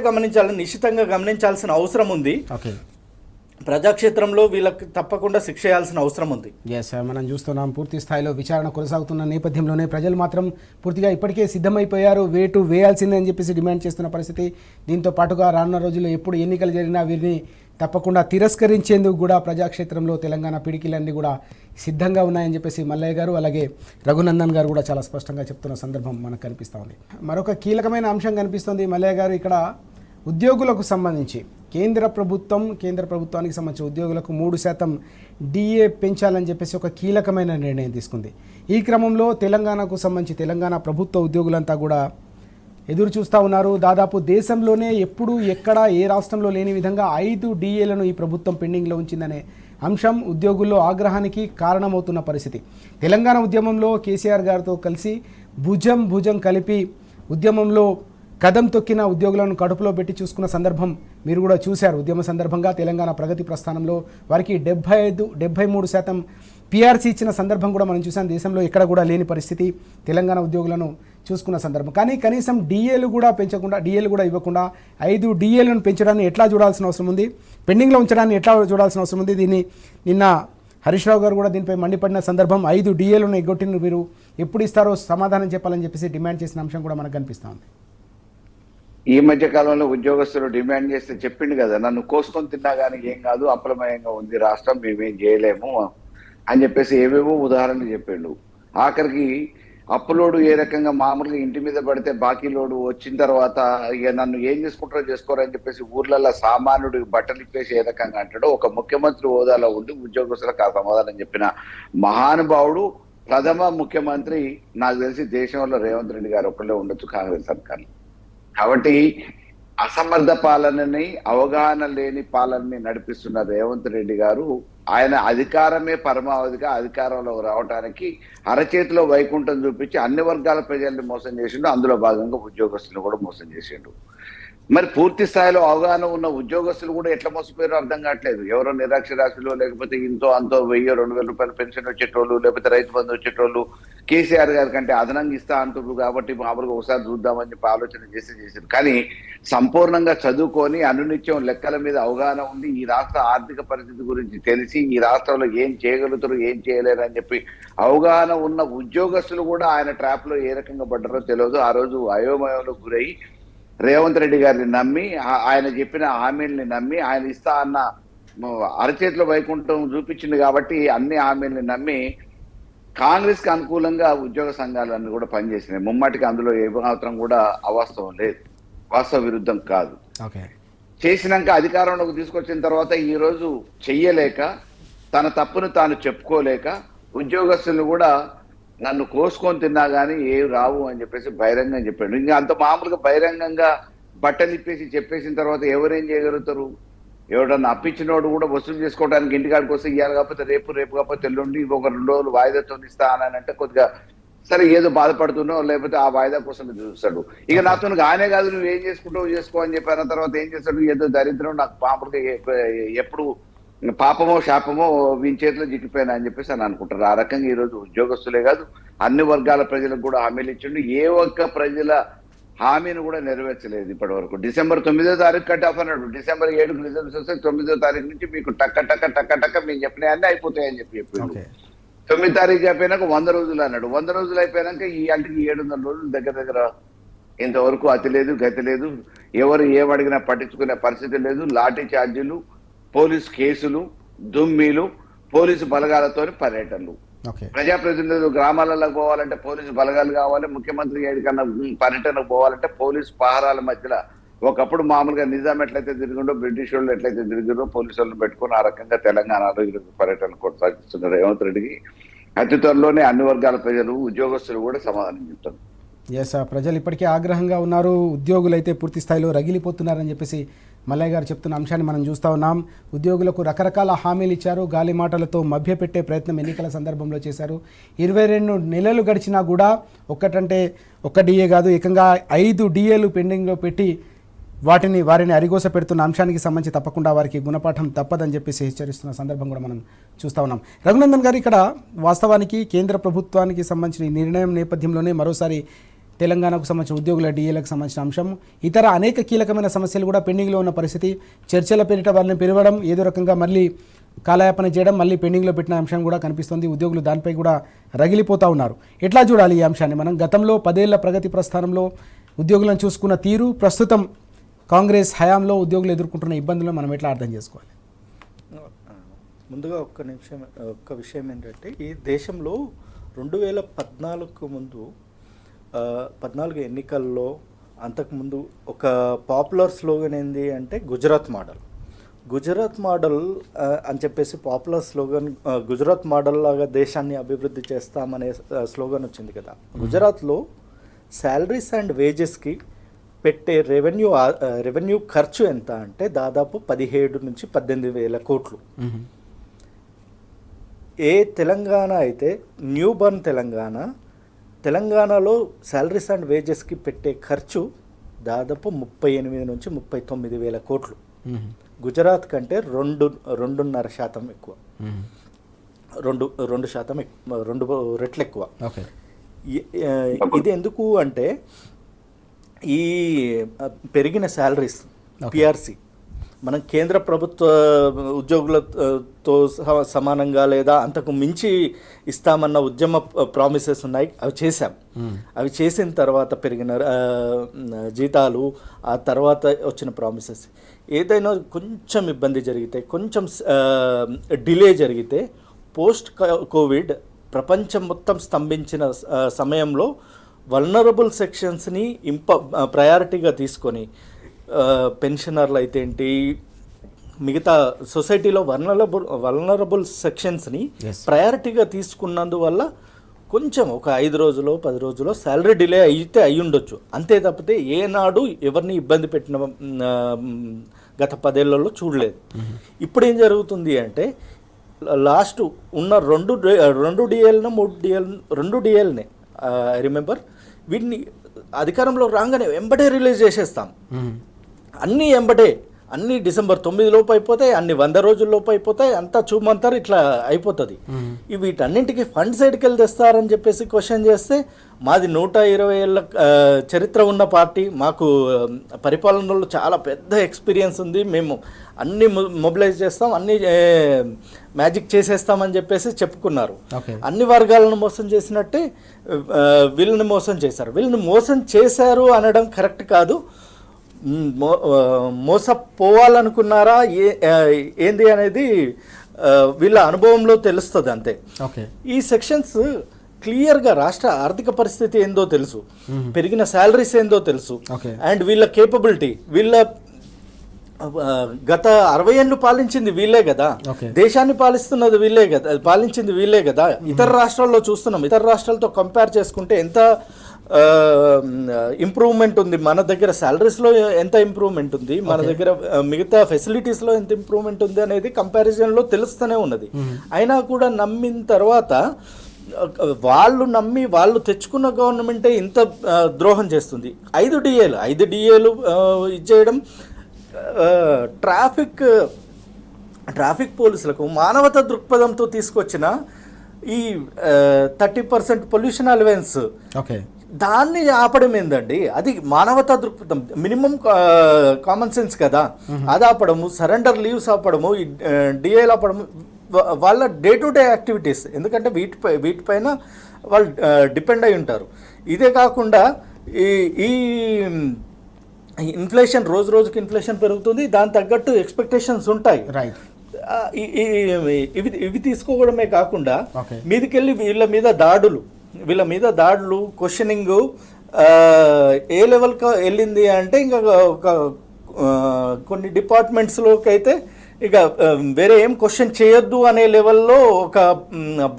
నిశ్చితంగా గమనించాల్సిన అవసరం ఉంది. ప్రజాక్షేత్రంలో వీళ్ళకి తప్పకుండా శిక్ష చేయాల్సిన అవసరం ఉంది. మనం చూస్తున్నాం పూర్తి స్థాయిలో విచారణ కొనసాగుతున్న నేపథ్యంలోనే ప్రజలు మాత్రం పూర్తిగా ఇప్పటికే సిద్ధమైపోయారు, వేటు వేయాల్సిందే అని చెప్పేసి డిమాండ్ చేస్తున్న పరిస్థితి. దీంతో పాటుగా రానున్న రోజుల్లో ఎప్పుడు ఎన్నికలు జరిగినా వీరిని తప్పకుండా తిరస్కరించేందుకు కూడా ప్రజాక్షేత్రంలో తెలంగాణ పిడికిలన్నీ కూడా సిద్ధంగా ఉన్నాయని చెప్పేసి మల్లయ్య గారు అలాగే రఘునందన్ గారు కూడా చాలా స్పష్టంగా చెప్తున్న సందర్భం మనకు కనిపిస్తూ ఉంది. మరొక కీలకమైన అంశం కనిపిస్తుంది మల్లయ్య గారు, ఇక్కడ ఉద్యోగులకు సంబంధించి కేంద్ర ప్రభుత్వానికి సంబంధించిన ఉద్యోగులకు 3% డిఏ పెంచాలని చెప్పేసి ఒక కీలకమైన నిర్ణయం తీసుకుంది. ఈ క్రమంలో తెలంగాణకు సంబంధించి తెలంగాణ ప్రభుత్వ ఉద్యోగులంతా కూడా ఎదురు చూస్తూ ఉన్నారు. దాదాపు దేశంలోనే ఎప్పుడు ఎక్కడ ఏ రాష్ట్రంలో లేని విధంగా 5 డిఏలను ఈ ప్రభుత్వం పెండింగ్లో ఉంచిందనే అంశం ఉద్యోగుల్లో ఆగ్రహానికి కారణమవుతున్న పరిస్థితి. తెలంగాణ ఉద్యమంలో కేసీఆర్ గారితో కలిసి భుజం కలిపి ఉద్యమంలో కదం తొక్కిన ఉద్యోగులను కడుపులో పెట్టి చూసుకున్న సందర్భం మీరు కూడా చూశారు. ఉద్యమ సందర్భంగా తెలంగాణ ప్రగతి ప్రస్థానంలో వారికి 73% పిఆర్సీ ఇచ్చిన సందర్భం కూడా మనం చూసాం. దేశంలో ఎక్కడ కూడా లేని పరిస్థితి. తెలంగాణ ఉద్యోగులను చూసుకున్న సందర్భం. కానీ కనీసం డిఏలు కూడా పెంచకుండా, డిఏలు కూడా ఇవ్వకుండా 5 డిఏలను పెంచడాన్ని ఎట్లా చూడాల్సిన అవసరం ఉంది, పెండింగ్లో ఉంచడాన్ని ఎట్లా చూడాల్సిన అవసరం ఉంది. దీన్ని నిన్న హరీష్ రావు గారు కూడా దీనిపై మండిపడిన సందర్భం. 5 డిఏలను ఎగ్గొట్టిన మీరు ఎప్పుడు ఇస్తారో సమాధానం చెప్పాలని చెప్పేసి డిమాండ్ చేసిన అంశం కూడా మనకు కనిపిస్తూ ఉంది. ఈ మధ్య కాలంలో ఉద్యోగస్తులు డిమాండ్ చేస్తే చెప్పిండు కదా, నన్ను కోసుకొని తిన్నా కానీ ఏం కాదు, అప్రమేయంగా ఉంది రాష్ట్రం, మేమేం చేయలేము అని చెప్పేసి ఏవేవో ఉదాహరణలు చెప్పిండు. ఆఖరికి అప్పులోడు ఏ రకంగా మామూలుగా ఇంటి మీద పడితే బాకీ లోడు వచ్చిన తర్వాత ఇక నన్ను ఏం చేసుకుంటారో చేసుకోరని చెప్పేసి ఊర్లలో సామాన్యుడు బట్టలు ఇప్పేసి ఏ రకంగా అంటాడో, ఒక ముఖ్యమంత్రి హోదాలో ఉండి ఉద్యోగస్తులకు ఆ సమాధానం చెప్పిన మహానుభావుడు ప్రథమ ముఖ్యమంత్రి నాకు తెలిసి దేశంలో రేవంత్ రెడ్డి గారు ఒక్కళ్ళే ఉండొచ్చు కాంగ్రెస్ సర్కార్. కాబట్టి అసమర్థ పాలనని, అవగాహన లేని పాలనని నడిపిస్తున్న రేవంత్ రెడ్డి గారు, ఆయన అధికారమే పరమావధిగా అధికారంలో రావడానికి అరచేతిలో వైకుంఠం చూపించి అన్ని వర్గాల ప్రజల్ని మోసం చేసిండు. అందులో భాగంగా ఉద్యోగస్తులను కూడా మోసం చేసిండు. మరి పూర్తి స్థాయిలో అవగాహన ఉన్న ఉద్యోగస్తులు కూడా ఎట్లా మోసపోయారో అర్థం కావట్లేదు. ఎవరో నిరక్షరాస్యులు, లేకపోతే ఇంతో అంతో 1000-2000 రూపాయలు పెన్షన్ వచ్చేటోళ్ళు, లేకపోతే రైతు బంధు వచ్చేటోళ్ళు కేసీఆర్ గారి కంటే అదనంగా ఇస్తా అంటున్నారు కాబట్టి మామూలుగా ఒకసారి చూద్దామని చెప్పి ఆలోచన చేశారు. కానీ సంపూర్ణంగా చదువుకొని అనునిత్యం లెక్కల మీద అవగాహన ఉండి ఈ రాష్ట్ర ఆర్థిక పరిస్థితి గురించి తెలిసి ఈ రాష్ట్రంలో ఏం చేయగలుగుతారు ఏం చేయలేరు అని చెప్పి అవగాహన ఉన్న ఉద్యోగస్తులు కూడా ఆయన ట్రాప్ లో ఏ రకంగా పడ్డారో తెలియదు. ఆ రోజు అయోమయంలో గురై రేవంత్ రెడ్డి గారిని నమ్మి, ఆయన చెప్పిన హామీల్ని నమ్మి, ఆయన ఇస్తా అన్న అరచేతిలో వైకుంఠం చూపించింది కాబట్టి అన్ని హామీల్ని నమ్మి కాంగ్రెస్ కి అనుకూలంగా ఉద్యోగ సంఘాలన్నీ కూడా పనిచేసినాయి. ముమ్మాటికి అందులో ఏ మాత్రం కూడా అవాస్తవం లేదు, వాస్తవ విరుద్ధం కాదు. చేసినాక అధికారంలోకి తీసుకొచ్చిన తర్వాత ఈ రోజు చెయ్యలేక, తన తప్పును తాను చెప్పుకోలేక ఉద్యోగస్తులు కూడా నన్ను కోసుకొని తిన్నా కానీ ఏ రావు అని చెప్పేసి బహిరంగంగా చెప్పాడు. ఇంకా అంత మామూలుగా బహిరంగంగా బట్టలు ఇప్పేసి చెప్పేసిన తర్వాత ఎవరేం చేయగలుగుతారు? ఎవడన్నా అప్పించినోడు కూడా వసూలు చేసుకోవడానికి ఇంటికాడికి వస్తే ఇవ్వాలి, కాకపోతే రేపు కాకపోతే ఎల్లుండి ఒక 2 రోజులు వాయిదాతో ఇస్తా అని అంటే కొద్దిగా సరే ఏదో బాధపడుతున్నావు, లేకపోతే ఆ వాయిదా కోసం చూస్తాడు. ఇక నాతో ఆయనే కాదు నువ్వు ఏం చేసుకుంటావు చేసుకో అని చెప్పిన తర్వాత ఏం చేస్తాడు? ఏదో దరిద్రం నాకు మామూలుగా ఎప్పుడు పాపమో శాపమో వీని చేతిలో చిక్కిపోయినా అని చెప్పేసి అని అనుకుంటారు. ఆ రకంగా ఈ రోజు ఉద్యోగస్తులే కాదు అన్ని వర్గాల ప్రజలకు కూడా హామీలు ఇచ్చిండు. ఏ ఒక్క ప్రజల హామీని కూడా నెరవేర్చలేదు ఇప్పటి వరకు. డిసెంబర్ 9వ తారీఖు కట్ ఆఫ్ అన్నాడు. డిసెంబర్ 7కు రిజల్ట్స్ వస్తే 9వ తారీఖు నుంచి మీకు టక్క మేము చెప్పిన అన్నీ అయిపోతాయని చెప్పిండు. 9వ తారీఖు అయిపోయినాక 100 రోజులు అన్నాడు. 100 రోజులు అయిపోయినాక ఈ అంటికి 700 రోజులు దగ్గర ఇంతవరకు అతి లేదు గతి లేదు. ఎవరు ఏమడిగినా పట్టించుకునే పరిస్థితి లేదు. లాఠీ ఛార్జీలు, పోలీసు కేసులు, దుమ్మీలు, పోలీసు బలగాలతో పర్యటనలు. ప్రజాప్రతినిధులు గ్రామాలలో పోవాలంటే పోలీసు బలగాలు కావాలి. ముఖ్యమంత్రి ఎక్కడికన్నా పర్యటనకు పోవాలంటే పోలీసు పహారాల మధ్యలో. ఒకప్పుడు మామూలుగా నిజాం ఎట్లయితే తిరిగిండో, బ్రిటిష్ వాళ్ళు ఎట్లయితే తిరిగిండో పోలీసు వాళ్ళని పెట్టుకుని ఆ రకంగా తెలంగాణలో పర్యటన కొనసాగిస్తున్న రేవంత్ రెడ్డికి అతి త్వరలోనే అన్ని వర్గాల ప్రజలు, ఉద్యోగస్తులు కూడా సమాధానం చెప్తారు. ప్రజలు ఇప్పటికే ఆగ్రహంగా ఉన్నారు, ఉద్యోగులు అయితే పూర్తి స్థాయిలో రగిలిపోతున్నారని చెప్పేసి మల్లయ్య గారు చెప్తున్న అంశాన్ని మనం చూస్తూ ఉన్నాం. ఉద్యోగులకు రకరకాల హామీలు ఇచ్చారు, గాలి మాటలతో మభ్యపెట్టే ప్రయత్నం ఎన్నికల సందర్భంలో చేశారు. 22 నెలలు గడిచినా కూడా ఒక్క డిఏ కాదు, ఏకంగా 5 డిఏలు పెండింగ్లో పెట్టి వారిని అరిగోస పెడుతున్న అంశానికి సంబంధించి తప్పకుండా వారికి గుణపాఠం తప్పదని చెప్పేసి హెచ్చరిస్తున్న సందర్భం కూడా మనం చూస్తూ ఉన్నాం. రఘునందన్ గారు, ఇక్కడ వాస్తవానికి కేంద్ర ప్రభుత్వానికి సంబంధించిన నిర్ణయం నేపథ్యంలోనే మరోసారి తెలంగాణకు సంబంధించిన ఉద్యోగుల డిఏలకు సంబంధించిన అంశం, ఇతర అనేక కీలకమైన సమస్యలు కూడా పెండింగ్లో ఉన్న పరిస్థితి, చర్చల పేరిట వారిని పెరగడం, ఏదో రకంగా మళ్ళీ కాలయాపన చేయడం, మళ్ళీ పెండింగ్లో పెట్టిన అంశం కూడా కనిపిస్తుంది. ఉద్యోగులు దానిపై కూడా రగిలిపోతూ ఉన్నారు. ఎట్లా చూడాలి ఈ అంశాన్ని? మనం గతంలో 10 ఏళ్ల ప్రగతి ప్రస్థానంలో ఉద్యోగులను చూసుకున్న తీరు, ప్రస్తుతం కాంగ్రెస్ హయాంలో ఉద్యోగులు ఎదుర్కొంటున్న ఇబ్బందులను మనం ఎట్లా అర్థం చేసుకోవాలి? ముందుగా ఒక్క విషయం ఏంటంటే, ఈ దేశంలో 2014 ముందు 14 ఎన్నికల్లో అంతకుముందు ఒక పాపులర్ స్లోగన్ ఏంది అంటే గుజరాత్ మోడల్ అని చెప్పేసి పాపులర్ స్లోగన్, గుజరాత్ మోడల్ లాగా దేశాన్ని అభివృద్ధి చేస్తామనే స్లోగన్ వచ్చింది కదా. గుజరాత్లో శాలరీస్ అండ్ వేజెస్కి పెట్టే రెవెన్యూ ఖర్చు ఎంత అంటే దాదాపు 17 నుంచి 18 వేల కోట్లు. ఏ తెలంగాణ అయితే న్యూ బర్న్ తెలంగాణలో శాలరీస్ అండ్ వేజెస్కి పెట్టే ఖర్చు దాదాపు 38 నుంచి 39 వేల కోట్లు. గుజరాత్ కంటే 2.5% ఎక్కువ, 2 రెట్లు ఎక్కువ. ఇది ఎందుకు అంటే ఈ పెరిగిన శాలరీస్ పిఆర్సి మనం కేంద్ర ప్రభుత్వ ఉద్యోగులతో సమానంగా లేదా అంతకు మించి ఇస్తామన్న ఉద్యమ ప్రామిసెస్ ఉన్నాయి, అవి చేశాం. అవి చేసిన తర్వాత పెరిగిన జీతాలు, ఆ తర్వాత వచ్చిన ప్రామిసెస్, ఏదైనా కొంచెం ఇబ్బంది జరిగితే, కొంచెం డిలే జరిగితే, పోస్ట్ కోవిడ్ ప్రపంచం మొత్తం స్తంభించిన సమయంలో వల్నరబుల్ సెక్షన్స్ని ప్రయారిటీగా తీసుకొని పెన్షనర్లు అయితే ఏంటి, మిగతా సొసైటీలో వల్నరబుల్ సెక్షన్స్ని ప్రయారిటీగా తీసుకున్నందువల్ల కొంచెం ఒక 5 రోజులు 10 రోజులు శాలరీ డిలే అయితే అయి ఉండొచ్చు. అంతే తప్పితే ఏనాడు ఎవరిని ఇబ్బంది పెట్టిన గత 10 ఏళ్లలో చూడలేదు. ఇప్పుడు ఏం జరుగుతుంది అంటే లాస్ట్ ఉన్న 2 డిఏలను 2 డిఏలనే ఐ రిమెంబర్, వీటిని అధికారంలో రాగానే వెంబడే రిలీజ్ చేసేస్తాం. అన్నీ డిసెంబర్ 9 లోపు అయిపోతాయి, అన్ని 100 రోజుల్లోపు అయిపోతాయి, అంతా చూమంతారు ఇట్లా అయిపోతుంది. వీటన్నింటికి ఫండ్ సైడ్కి వెళ్ళి తెస్తారని చెప్పేసి క్వశ్చన్ చేస్తే, మాది 120 ఏళ్ళ చరిత్ర ఉన్న పార్టీ, మాకు పరిపాలనలో చాలా పెద్ద ఎక్స్పీరియన్స్ ఉంది, మేము అన్ని మొబిలైజ్ చేస్తాం, అన్ని మ్యాజిక్ చేసేస్తామని చెప్పేసి చెప్పుకున్నారు. అన్ని వర్గాలను మోసం చేసినట్టే వీళ్ళని మోసం చేశారు. వీళ్ళని మోసం చేశారు అనడం కరెక్ట్ కాదు, మోసపోవాలనుకున్నారా ఏంది అనేది వీళ్ళ అనుభవంలో తెలుస్తుంది అంతే. ఈ సెక్షన్స్ క్లియర్గా రాష్ట్ర ఆర్థిక పరిస్థితి ఏందో తెలుసు, పెరిగిన శాలరీస్ ఏందో తెలుసు, అండ్ వీళ్ళ కేపబిలిటీ, వీళ్ళ గత 60 ఏళ్ళు పాలించింది వీళ్ళే కదా, దేశాన్ని పాలిస్తున్నది పాలించింది వీళ్ళే కదా. ఇతర రాష్ట్రాల్లో చూస్తున్నాం, ఇతర రాష్ట్రాలతో కంపేర్ చేసుకుంటే ఎంత ఇంప్రూవ్మెంట్ ఉంది, మన దగ్గర శాలరీస్లో ఎంత ఇంప్రూవ్మెంట్ ఉంది, మన దగ్గర మిగతా ఫెసిలిటీస్లో ఎంత ఇంప్రూవ్మెంట్ ఉంది అనేది కంపారిజన్లో తెలుస్తూనే ఉన్నది. అయినా కూడా నమ్మిన తర్వాత వాళ్ళు తెచ్చుకున్న గవర్నమెంటే ఇంత ద్రోహం చేస్తుంది. 5 డిఏలు ఇచ్చేయడం, ట్రాఫిక్ పోలీసులకు మానవతా దృక్పథంతో తీసుకొచ్చిన ఈ 30% పొల్యూషన్ అలవెన్స్, దాన్ని ఆపడం ఏందండి? అది మానవతా దృక్పథం, మినిమం కామన్ సెన్స్ కదా. అది ఆపడము, సరెండర్ లీవ్స్ ఆపడము, డిఏలు ఆపడము, వాళ్ళ డే టు డే యాక్టివిటీస్, ఎందుకంటే వీటిపైన వాళ్ళు డిపెండ్ అయి ఉంటారు. ఇదే కాకుండా ఈ ఇన్ఫ్లేషన్, రోజుకి ఇన్ఫ్లేషన్ పెరుగుతుంది, దాని తగ్గట్టు ఎక్స్పెక్టేషన్స్ ఉంటాయి. ఇవి తీసుకోవడమే కాకుండా మీదికెళ్ళి వీళ్ళ మీద దాడులు క్వశ్చనింగ్ ఏ లెవెల్కి వెళ్ళింది అంటే, ఇంకా ఒక కొన్ని డిపార్ట్మెంట్స్లోకి అయితే ఇక వేరే ఏం క్వశ్చన్ చేయొద్దు అనే లెవెల్లో ఒక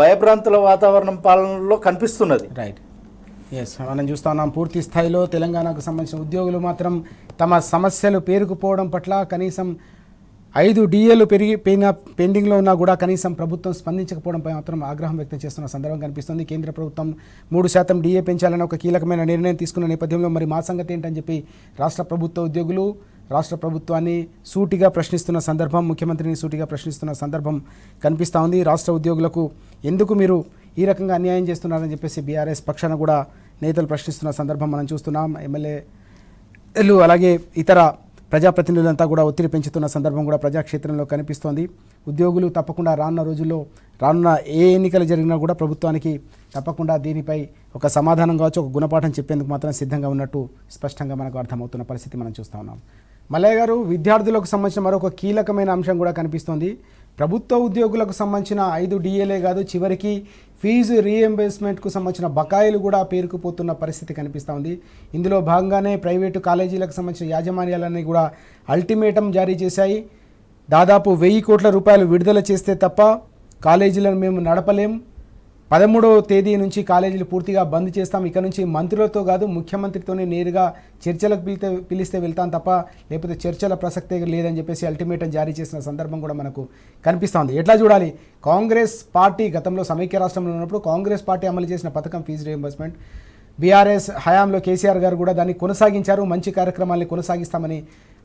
భయభ్రాంతుల వాతావరణం పాలనలో కనిపిస్తున్నది. మనం చూస్తా ఉన్నాం, పూర్తి స్థాయిలో తెలంగాణకు సంబంధించిన ఉద్యోగులు మాత్రం తమ సమస్యలు పేరుకుపోవడం పట్ల కనీసం 5 డిఏలు పెండింగ్లో ఉన్నా కూడా కనీసం ప్రభుత్వం స్పందించకపోవడంపై మాత్రం ఆగ్రహం వ్యక్తం చేస్తున్న సందర్భం కనిపిస్తుంది. కేంద్ర ప్రభుత్వం 3% డిఏ పెంచాలని ఒక కీలకమైన నిర్ణయం తీసుకున్న నేపథ్యంలో మరి మా సంగతి ఏంటని చెప్పి రాష్ట్ర ప్రభుత్వ ఉద్యోగులు రాష్ట్ర ప్రభుత్వాన్ని సూటిగా ప్రశ్నిస్తున్న సందర్భం, ముఖ్యమంత్రిని సూటిగా ప్రశ్నిస్తున్న సందర్భం కనిపిస్తూ ఉంది. రాష్ట్ర ఉద్యోగులకు ఎందుకు మీరు ఈ రకంగా అన్యాయం చేస్తున్నారని చెప్పేసి బీఆర్ఎస్ పక్షాన కూడా నేతలు ప్రశ్నిస్తున్న సందర్భం మనం చూస్తున్నాం. ఎమ్మెల్యేలు అలాగే ఇతర ప్రజాప్రతినిధులంతా కూడా ఒత్తిడి పెంచుతున్న సందర్భం కూడా ప్రజాక్షేత్రంలో కనిపిస్తోంది. ఉద్యోగులు తప్పకుండా రానున్న ఏ ఎన్నికలు జరిగినా కూడా ప్రభుత్వానికి తప్పకుండా దీనిపై ఒక సమాధానం కావచ్చు, ఒక గుణపాఠం చెప్పేందుకు మాత్రం సిద్ధంగా ఉన్నట్టు స్పష్టంగా మనకు అర్థమవుతున్న పరిస్థితి మనం చూస్తూ ఉన్నాం. మల్లయ్య గారు, విద్యార్థులకు సంబంధించిన మరొక కీలకమైన అంశం కూడా కనిపిస్తోంది. ప్రభుత్వ ఉద్యోగులకు సంబంధించిన 5 డిఏలే కాదు, చివరికి ఫీజు రీఎంబర్స్మెంట్కు సంబంధించిన బకాయిలు కూడా పేరుకుపోతున్న పరిస్థితి కనిపిస్తూ ఉంది. ఇందులో భాగంగానే ప్రైవేటు కాలేజీలకు సంబంధించిన యాజమాన్యాలన్నీ కూడా అల్టిమేటం జారీ చేశాయి. దాదాపు 1000 కోట్ల రూపాయలు విడుదల చేస్తే తప్ప కాలేజీలను మేము నడపలేం, 13వ తేదీ నుంచి కాలేజీలు పూర్తిగా బంద్ చేస్తాం, ఇక నుంచి మంత్రులతో కాదు ముఖ్యమంత్రితోనే నేరుగా చర్చలకు పిలిస్తే వెళ్తాం తప్ప లేకపోతే చర్చల ప్రసక్తే లేదని చెప్పేసి అల్టిమేటం జారీ చేసిన సందర్భం కూడా మనకు కనిపిస్తోంది. ఎట్లా చూడాలి? కాంగ్రెస్ పార్టీ గతంలో సమైక్య రాష్ట్రంలో ఉన్నప్పుడు కాంగ్రెస్ పార్టీ అమలు చేసిన పథకం ఫీజు రీయింబర్స్మెంట్, బీఆర్ఎస్ హయాంలో కేసీఆర్ గారు కూడా దాన్ని కొనసాగించారు, మంచి కార్యక్రమాల్ని కొనసాగిస్తామని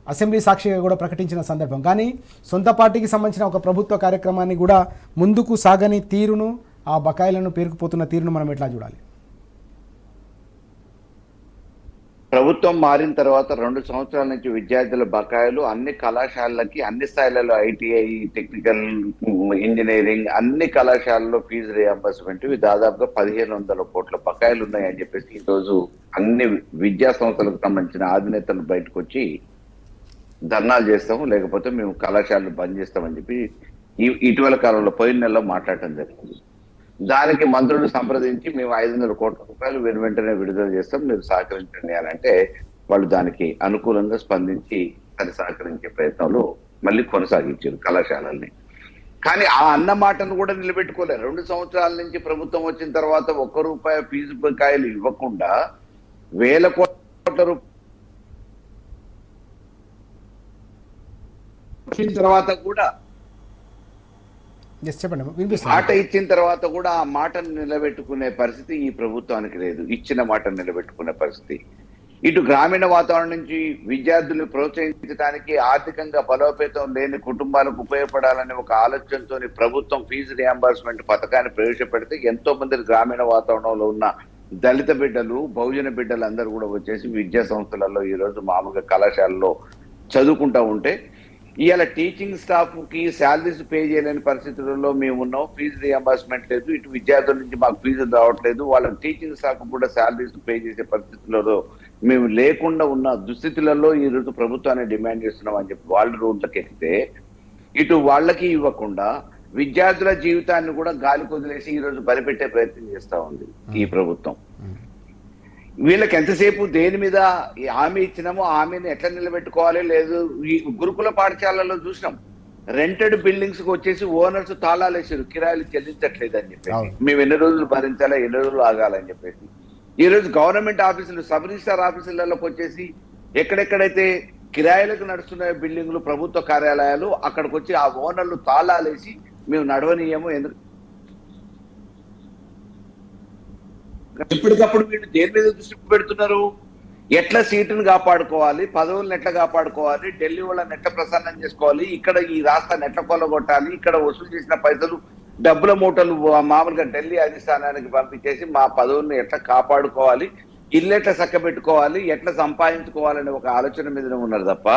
అసెంబ్లీ సాక్షిగా కూడా ప్రకటించిన సందర్భం. కానీ సొంత పార్టీకి సంబంధించిన ఒక ప్రభుత్వ కార్యక్రమాన్ని కూడా ముందుకు సాగని తీరును, ఆ బకాయిలను పేరుకుపోతున్న తీరును మనం ఎట్లా చూడాలి? ప్రభుత్వం మారిన తర్వాత 2 సంవత్సరాల నుంచి విద్యార్థుల బకాయిలు అన్ని కళాశాలలకి అన్ని స్థాయిలలో ఐటీఐ, టెక్నికల్, ఇంజనీరింగ్ అన్ని కళాశాలలో ఫీజు రియంబర్స్మెంట్ ఇవి దాదాపుగా 1500 కోట్ల బకాయిలు ఉన్నాయని చెప్పేసి ఈ రోజు అన్ని విద్యా సంస్థలకు సంబంధించిన అధినేతలు బయటకు వచ్చి ధర్నాలు చేస్తాము, లేకపోతే మేము కళాశాలలు బంద్ చేస్తామని చెప్పి ఇటీవల కాలంలో పోయిన నెలలో మాట్లాడటం జరిగింది. దానికి మంత్రులు సంప్రదించి మేము 500 కోట్ల రూపాయలు వెంటనే విడుదల చేస్తాం, మీరు సహకరించండి అని అంటే వాళ్ళు దానికి అనుకూలంగా స్పందించి అది సహకరించే ప్రయత్నాలు మళ్ళీ కొనసాగించారు కళాశాలల్ని. కానీ ఆ అన్న మాటను కూడా నిలబెట్టుకోలేరు. 2 సంవత్సరాల నుంచి ప్రభుత్వం వచ్చిన తర్వాత ₹1 ఫీజు బకాయిలు ఇవ్వకుండా వేల కోట్ల రూపాయల తర్వాత కూడా చెప్పండి, వినిపిస్తుంది. మాట ఇచ్చిన తర్వాత కూడా ఆ మాటను నిలబెట్టుకునే పరిస్థితి ఈ ప్రభుత్వానికి లేదు. ఇచ్చిన మాటను నిలబెట్టుకునే పరిస్థితి. ఇటు గ్రామీణ వాతావరణం నుంచి విద్యార్థులు ప్రోత్సహించడానికి ఆర్థికంగా బలోపేతం లేని కుటుంబాలకు ఉపయోగపడాలనే ఒక ఆలోచనతో ప్రభుత్వం ఫీజు రియంబర్స్మెంట్ పథకాన్ని ప్రవేశపెడితే ఎంతో మంది గ్రామీణ వాతావరణంలో ఉన్న దళిత బిడ్డలు, బహుజన బిడ్డలు అందరూ కూడా వచ్చేసి విద్యా సంస్థలలో ఈ రోజు మామూలుగా కళాశాలలో చదువుకుంటా ఉంటే ఇవాళ టీచింగ్ స్టాఫ్ కి శాలరీస్ పే చేయలేని పరిస్థితులలో మేము ఉన్నాం. ఫీజు రియంబర్స్మెంట్ లేదు, ఇటు విద్యార్థుల నుంచి మాకు ఫీజులు రావట్లేదు, వాళ్ళ టీచింగ్ స్టాఫ్ కూడా శాలరీస్ పే చేసే పరిస్థితులలో మేము లేకుండా ఉన్న దుస్థితులలో ఈ రోజు ప్రభుత్వాన్ని డిమాండ్ చేస్తున్నాం అని చెప్పి వాళ్ళ రోడ్లకు ఎక్కితే ఇటు వాళ్ళకి ఇవ్వకుండా విద్యార్థుల జీవితాన్ని కూడా గాలి కొదిలేసి ఈ రోజు బరిపెట్టే ప్రయత్నం చేస్తా ఉంది ఈ ప్రభుత్వం. వీళ్ళకి ఎంతసేపు దేని మీద హామీ ఇచ్చినామో హామీని ఎట్లా నిలబెట్టుకోవాలి లేదు. ఈ గురుకుల పాఠశాలలో చూసినాం, రెంటెడ్ బిల్డింగ్స్ కి వచ్చేసి ఓనర్స్ తాళాలు వేసారు, కిరాయిలు చెల్లించట్లేదు అని చెప్పేసి. మేము ఎన్ని రోజులు భరించాలా, ఎన్ని రోజులు ఆగాలని చెప్పేసి ఈ రోజు గవర్నమెంట్ ఆఫీసులు, సబ్ రిజిస్టార్ ఆఫీసులలోకి వచ్చేసి ఎక్కడెక్కడైతే కిరాయిలకు నడుస్తున్న బిల్డింగ్లు, ప్రభుత్వ కార్యాలయాలు అక్కడికి వచ్చి ఆ ఓనర్లు తాళాలు వేసి మేము నడవనీయము, ఎందుకు ఎప్పటికప్పుడు వీళ్ళు దేని మీద దృష్టి పెడుతున్నారు, ఎట్లా సీటును కాపాడుకోవాలి, పదవులను ఎట్లా కాపాడుకోవాలి, ఢిల్లీ వాళ్ళని ఎట్లా ప్రసన్నం చేసుకోవాలి, ఇక్కడ ఈ రాష్ట్రాన్ని ఎట్లా కొల్లగొట్టాలి, ఇక్కడ వసూలు చేసిన పైసలు డబ్బుల మూటలు మామూలుగా ఢిల్లీ అధిష్టానానికి పంపించేసి మా పదవులను ఎట్లా కాపాడుకోవాలి, ఇల్లు ఎట్లా చక్కబెట్టుకోవాలి, ఎట్లా సంపాదించుకోవాలనే ఒక ఆలోచన మీద ఉన్నారు తప్ప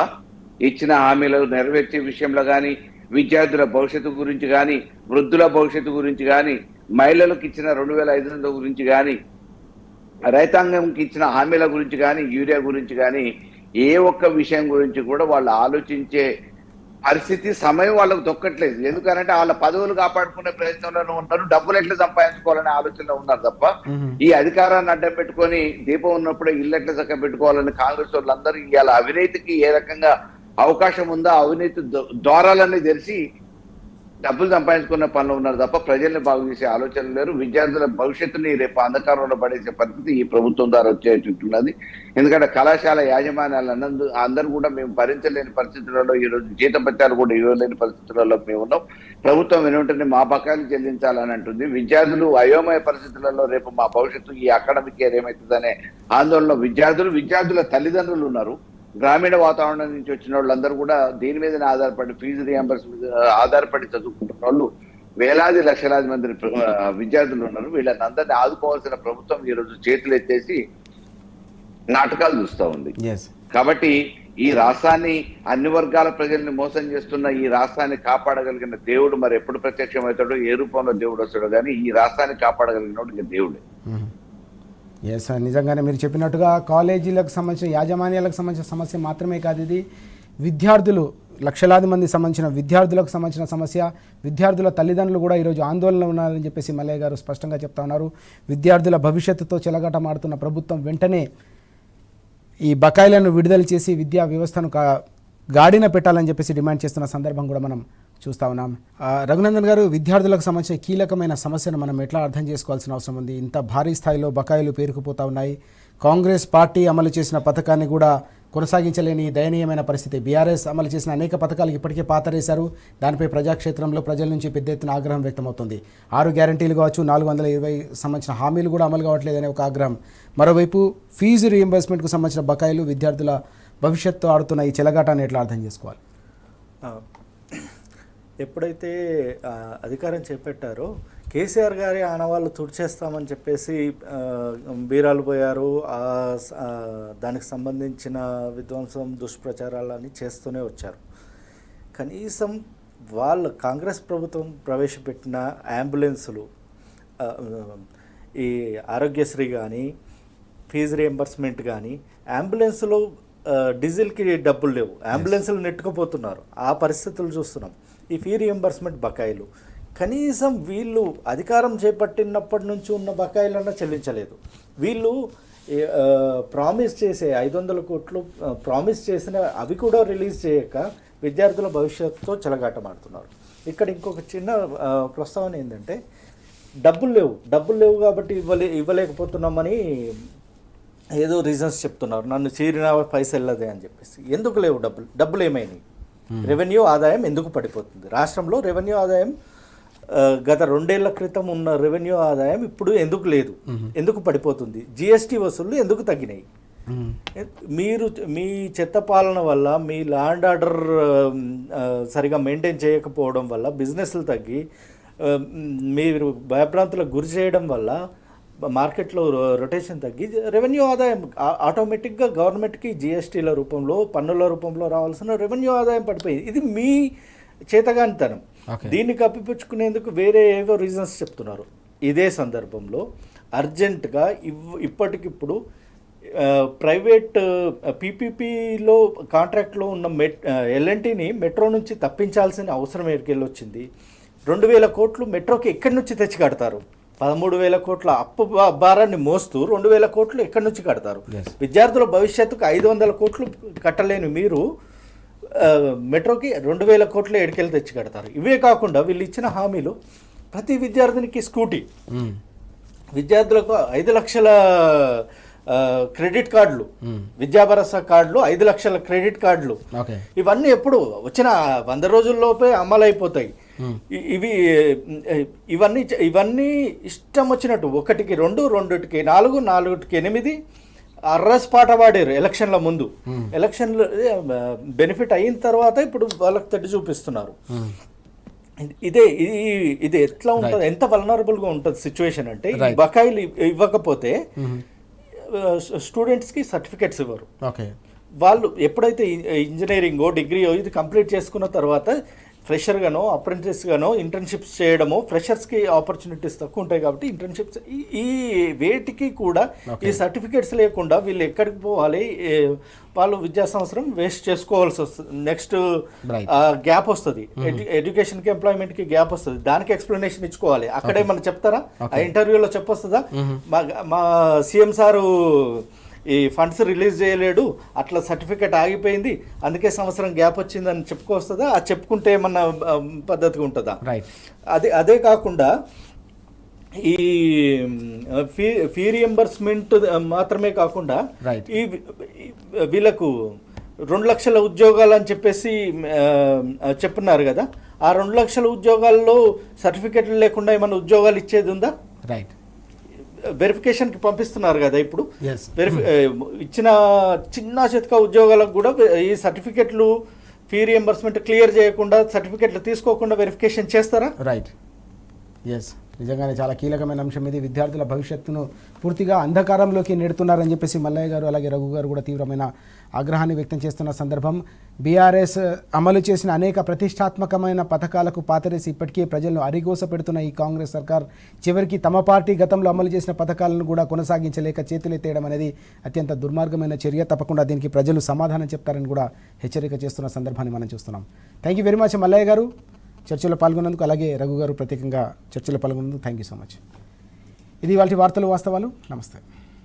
ఇచ్చిన హామీలు నెరవేర్చే విషయంలో కానీ, విద్యార్థుల భవిష్యత్తు గురించి కానీ, వృద్ధుల భవిష్యత్తు గురించి కానీ, మహిళలకు ఇచ్చిన 2500 గురించి కానీ, రైతాంగంకి ఇచ్చిన హామీల గురించి కానీ, యూరియా గురించి కానీ ఏ ఒక్క విషయం గురించి కూడా వాళ్ళు ఆలోచించే పరిస్థితి, సమయం వాళ్ళకు దొక్కట్లేదు. ఎందుకంటే వాళ్ళ పదవులు కాపాడుకునే ప్రయత్నంలో ఉన్నారు, డబ్బులు ఎట్లా సంపాదించుకోవాలనే ఆలోచనలో ఉన్నారు తప్ప ఈ అధికారాన్ని అడ్డం పెట్టుకొని దీపం ఉన్నప్పుడే ఇల్లు ఎట్లా చక్క పెట్టుకోవాలని కాంగ్రెస్ వాళ్ళందరూ ఇవాళ అవినీతికి ఏ రకంగా అవకాశం ఉందో అవినీతి ద్వారాలన్నీ తెలిసి డబ్బులు సంపాదించుకున్న పనులు ఉన్నారు తప్ప ప్రజల్ని బాగు చేసే ఆలోచన లేరు. విద్యార్థుల భవిష్యత్తుని రేపు అంధకారంలో పడేసే పరిస్థితి ఈ ప్రభుత్వం ద్వారా వచ్చేటట్టున్నది. ఎందుకంటే కళాశాల యాజమాన్యాలు అందరూ కూడా మేము భరించలేని పరిస్థితులలో ఈ రోజు జీతభత్యాలు కూడా ఇవ్వలేని పరిస్థితులలో మేము ఉన్నాం. ప్రభుత్వం వెనుంటనే మా బకాయిలు చెల్లించాలని అంటుంది. విద్యార్థులు అయోమయ పరిస్థితులలో రేపు మా భవిష్యత్తు ఈ అకాడమిక్ ఇయర్ ఏమవుతుందనే ఆందోళనలో విద్యార్థుల తల్లిదండ్రులు ఉన్నారు. గ్రామీణ వాతావరణం నుంచి వచ్చిన వాళ్ళందరూ కూడా దీని మీదనే ఆధారపడి ఫీజు రియంబర్స్ మీద ఆధారపడి చదువుకుంటున్న వాళ్ళు వేలాది లక్షలాది మంది విద్యార్థులు ఉన్నారు. వీళ్ళని అందరినీ ఆదుకోవాల్సిన ప్రభుత్వం ఈ రోజు చేతులు ఎత్తేసి నాటకాలు చూస్తూ ఉంది. కాబట్టి ఈ రాష్ట్రాన్ని, అన్ని వర్గాల ప్రజల్ని మోసం చేస్తున్న ఈ రాష్ట్రాన్ని కాపాడగలిగిన దేవుడు మరి ఎప్పుడు ప్రత్యక్షమవుతాడో, ఏ రూపంలో దేవుడు వస్తాడో కానీ ఈ రాష్ట్రాన్ని కాపాడగలిగినోడు ఇక దేవుడే. ఎస్, నిజంగానే మీరు చెప్పినట్టుగా కాలేజీలకు సంబంధించిన యాజమాన్యాలకు సంబంధించిన సమస్య మాత్రమే కాదు, ఇది విద్యార్థులు లక్షలాది మంది సంబంధించిన విద్యార్థులకు సంబంధించిన సమస్య. విద్యార్థుల తల్లిదండ్రులు కూడా ఈరోజు ఆందోళనలో ఉన్నారని చెప్పేసి మల్లయ్య గారు స్పష్టంగా చెప్తా ఉన్నారు. విద్యార్థుల భవిష్యత్తుతో చెలగాటమాడుతున్న ప్రభుత్వం వెంటనే ఈ బకాయిలను విడుదల చేసి విద్యా వ్యవస్థను గాడిన పెట్టాలని చెప్పేసి డిమాండ్ చేస్తున్న సందర్భం కూడా మనం చూస్తూ ఉన్నాం. రఘునందన్ గారు, విద్యార్థులకు సంబంధించిన కీలకమైన సమస్యను మనం ఎట్లా అర్థం చేసుకోవాల్సిన అవసరం ఉంది? ఇంత భారీ స్థాయిలో బకాయిలు పేరుకుపోతూ ఉన్నాయి. కాంగ్రెస్ పార్టీ అమలు చేసిన పథకాన్ని కూడా కొనసాగించలేని దయనీయమైన పరిస్థితి. బీఆర్ఎస్ అమలు చేసిన అనేక పథకాలకు ఇప్పటికే పాతరేశారు. దానిపై ప్రజాక్షేత్రంలో ప్రజల నుంచి పెద్ద ఎత్తున ఆగ్రహం వ్యక్తమవుతుంది. 6 గ్యారంటీలు కావచ్చు, 420 సంబంధించిన హామీలు కూడా అమలు కావట్లేదనే ఒక ఆగ్రహం. మరోవైపు ఫీజు రీయింబర్స్మెంట్కు సంబంధించిన బకాయిలు, విద్యార్థుల భవిష్యత్తు ఆడుతున్న ఈ చెలగాటాన్ని ఎట్లా అర్థం చేసుకోవాలి? ఎప్పుడైతే అధికారం చేపట్టారో కేసీఆర్ గారి ఆనవాళ్ళు తుడిచేస్తామని చెప్పేసి బీరాలు పోయారు, దానికి సంబంధించిన విధ్వంసం దుష్ప్రచారాలన్నీ చేస్తూనే వచ్చారు. కనీసం వాళ్ళ కాంగ్రెస్ ప్రభుత్వం ప్రవేశపెట్టిన అంబులెన్సులు, ఈ ఆరోగ్యశ్రీ కానీ ఫీజు రియంబర్స్మెంట్ కానీ, అంబులెన్స్లో డీజిల్కి డబ్బులు లేవు, అంబులెన్సులు నెట్టుకుపోతున్నారు, ఆ పరిస్థితులు చూస్తున్నాం. ఈ ఫీ రియంబర్స్మెంట్ బకాయిలు కనీసం వీళ్ళు అధికారం చేపట్టినప్పటి నుంచి ఉన్న బకాయిలన్నా చెల్లించలేదు. వీళ్ళు ప్రామిస్ చేసే 500 కోట్లు ప్రామిస్ చేసిన అవి కూడా రిలీజ్ చేయక విద్యార్థుల భవిష్యత్తుతో చెలగాటమాడుతున్నారు. ఇక్కడ ఇంకొక చిన్న ప్రస్తావన ఏంటంటే, డబ్బులు లేవు కాబట్టి ఇవ్వలేకపోతున్నామని ఏదో రీజన్స్ చెప్తున్నారు. నన్ను చీరిన పైసలు వెళ్ళదే అని చెప్పేసి. ఎందుకు లేవు డబ్బులు ఏమైనాయి? రెవెన్యూ ఆదాయం ఎందుకు పడిపోతుంది? రాష్ట్రంలో రెవెన్యూ ఆదాయం గత 2 ఏళ్ల క్రితం ఉన్న రెవెన్యూ ఆదాయం ఇప్పుడు ఎందుకు లేదు, ఎందుకు పడిపోతుంది? జిఎస్టీ వసూళ్లు ఎందుకు తగ్గినాయి? మీరు మీ చెత్త పాలన వల్ల, మీ ల్యాండ్ ఆర్డర్ సరిగా మెయింటైన్ చేయకపోవడం వల్ల బిజినెస్లు తగ్గి, మీరు భయభ్రాంతులకు గురి చేయడం వల్ల మార్కెట్లో రొటేషన్ తగ్గి రెవెన్యూ ఆదాయం ఆటోమేటిక్గా గవర్నమెంట్కి జిఎస్టీల రూపంలో, పన్నుల రూపంలో రావాల్సిన రెవెన్యూ ఆదాయం పడిపోయింది. ఇది మీ చేతగానితనం. దీన్ని కప్పిపుచ్చుకునేందుకు వేరే ఏవో రీజన్స్ చెప్తున్నారు. ఇదే సందర్భంలో అర్జెంటుగా ఇప్పటికిప్పుడు ప్రైవేట్ పీపీపీలో కాంట్రాక్ట్లో ఉన్న ఎల్ఎన్టీని మెట్రో నుంచి తప్పించాల్సిన అవసరం ఎక్కడికెళ్ళొచ్చింది. 2,000 కోట్లు మెట్రోకి ఎక్కడి నుంచి తెచ్చి కడతారు? 13,000 కోట్ల అప్పు భారాన్ని మోస్తూ 2,000 కోట్లు ఎక్కడి నుంచి కడతారు? విద్యార్థుల భవిష్యత్తుకు 500 కోట్లు కట్టలేని మీరు మెట్రోకి 2,000 కోట్లు ఎడికెళ్ళి తెచ్చి కడతారు. ఇవే కాకుండా వీళ్ళు ఇచ్చిన హామీలు, ప్రతి విద్యార్థినికి స్కూటీ, విద్యార్థులకు 5 లక్షల క్రెడిట్ కార్డులు, విద్యాభరోసా కార్డులు, 5 లక్షల క్రెడిట్ కార్డులు, ఇవన్నీ ఎప్పుడు వచ్చిన 100 రోజుల్లోపే అమలైపోతాయి. ఇవన్నీ ఇష్టం వచ్చినట్టు 1కి 2, 2కి 4, 4కి 8 అర్రస్ పాట పాడారు ఎలక్షన్ల ముందు. ఎలక్షన్లు బెనిఫిట్ అయిన తర్వాత ఇప్పుడు వాళ్ళకి తట్టి చూపిస్తున్నారు. ఇది ఎట్లా ఉంటుంది, ఎంత వల్నరబుల్గా ఉంటుంది సిచ్యువేషన్ అంటే, బకాయిలు ఇవ్వకపోతే స్టూడెంట్స్కి సర్టిఫికెట్స్ ఇవ్వరు. వాళ్ళు ఎప్పుడైతే ఇంజనీరింగో డిగ్రీయో ఇది కంప్లీట్ చేసుకున్న తర్వాత ఫ్రెషర్గానో అప్రెంటిస్గానో ఇంటర్న్షిప్స్ చేయడమో, ఫ్రెషర్స్కి ఆపర్చునిటీస్ తక్కువ ఉంటాయి కాబట్టి ఇంటర్న్షిప్స్, ఈ వేటికి కూడా ఈ సర్టిఫికేట్స్ లేకుండా వీళ్ళు ఎక్కడికి పోవాలి? వాళ్ళు విద్యా సంవత్సరం వేస్ట్ చేసుకోవాల్సి వస్తుంది. నెక్స్ట్ గ్యాప్ వస్తుంది, ఎడ్యుకేషన్కి ఎంప్లాయ్మెంట్కి గ్యాప్ వస్తుంది. దానికి ఎక్స్ప్లెనేషన్ ఇచ్చుకోవాలి. అక్కడే మనం చెప్తారా? ఆ ఇంటర్వ్యూలో చెప్పొస్తుందా? మా సీఎం సారు ఈ ఫండ్స్ రిలీజ్ చేయలేడు, అట్లా సర్టిఫికేట్ ఆగిపోయింది, అందుకే సంవత్సరం గ్యాప్ వచ్చిందని చెప్పుకొస్తుందా? అది చెప్పుకుంటే ఏమన్నా పద్ధతిగా ఉంటుందా? అదే కాకుండా ఈ ఫీ రియంబర్స్మెంట్ మాత్రమే కాకుండా ఈ వీళ్ళకు 2 లక్షల ఉద్యోగాలు అని చెప్పేసి చెప్పున్నారు కదా, ఆ 2 లక్షల ఉద్యోగాల్లో సర్టిఫికేట్లు లేకుండా ఏమన్నా ఉద్యోగాలు ఇచ్చేది ఉందా? వెరిఫికేషన్కి పంపిస్తున్నారు కదా ఇప్పుడు. ఇచ్చిన చిన్న చితక ఉద్యోగాలకు కూడా ఈ సర్టిఫికెట్లు, ఫీ రియంబర్స్మెంట్ క్లియర్ చేయకుండా, సర్టిఫికెట్లు తీసుకోకుండా వెరిఫికేషన్ చేస్తారా? నిజంగానే చాలా కీలకమైన అంశం ఇది. విద్యార్థుల భవిష్యత్తును పూర్తిగా అంధకారంలోకి నెడుతున్నారని చెప్పేసి మల్లయ్య గారు అలాగే రఘు గారు కూడా తీవ్రమైన ఆగ్రహాన్ని వ్యక్తం చేస్తున్న సందర్భం. బీఆర్ఎస్ అమలు చేసిన అనేక ప్రతిష్టాత్మకమైన పథకాలకు పాతరేసి ఇప్పటికే ప్రజలను అరిగోస పెడుతున్న ఈ కాంగ్రెస్ సర్కార్ చివరికి తమ పార్టీ గతంలో అమలు చేసిన పథకాలను కూడా కొనసాగించలేక చేతులెత్తేయడం అనేది అత్యంత దుర్మార్గమైన చర్య. తప్పకుండా దీనికి ప్రజలు సమాధానం చెప్తారని కూడా హెచ్చరిక చేస్తున్న సందర్భాన్ని మనం చూస్తున్నాం. Thank you very much Mallaiah గారు చర్చలో పాల్గొన్నందుకు, అలాగే రఘు గారు ప్రత్యేకంగా చర్చలో పాల్గొన్నందుకు థ్యాంక్ యూ సో మచ్. ఇది వాటి వార్తలు వాస్తవాలు. నమస్తే.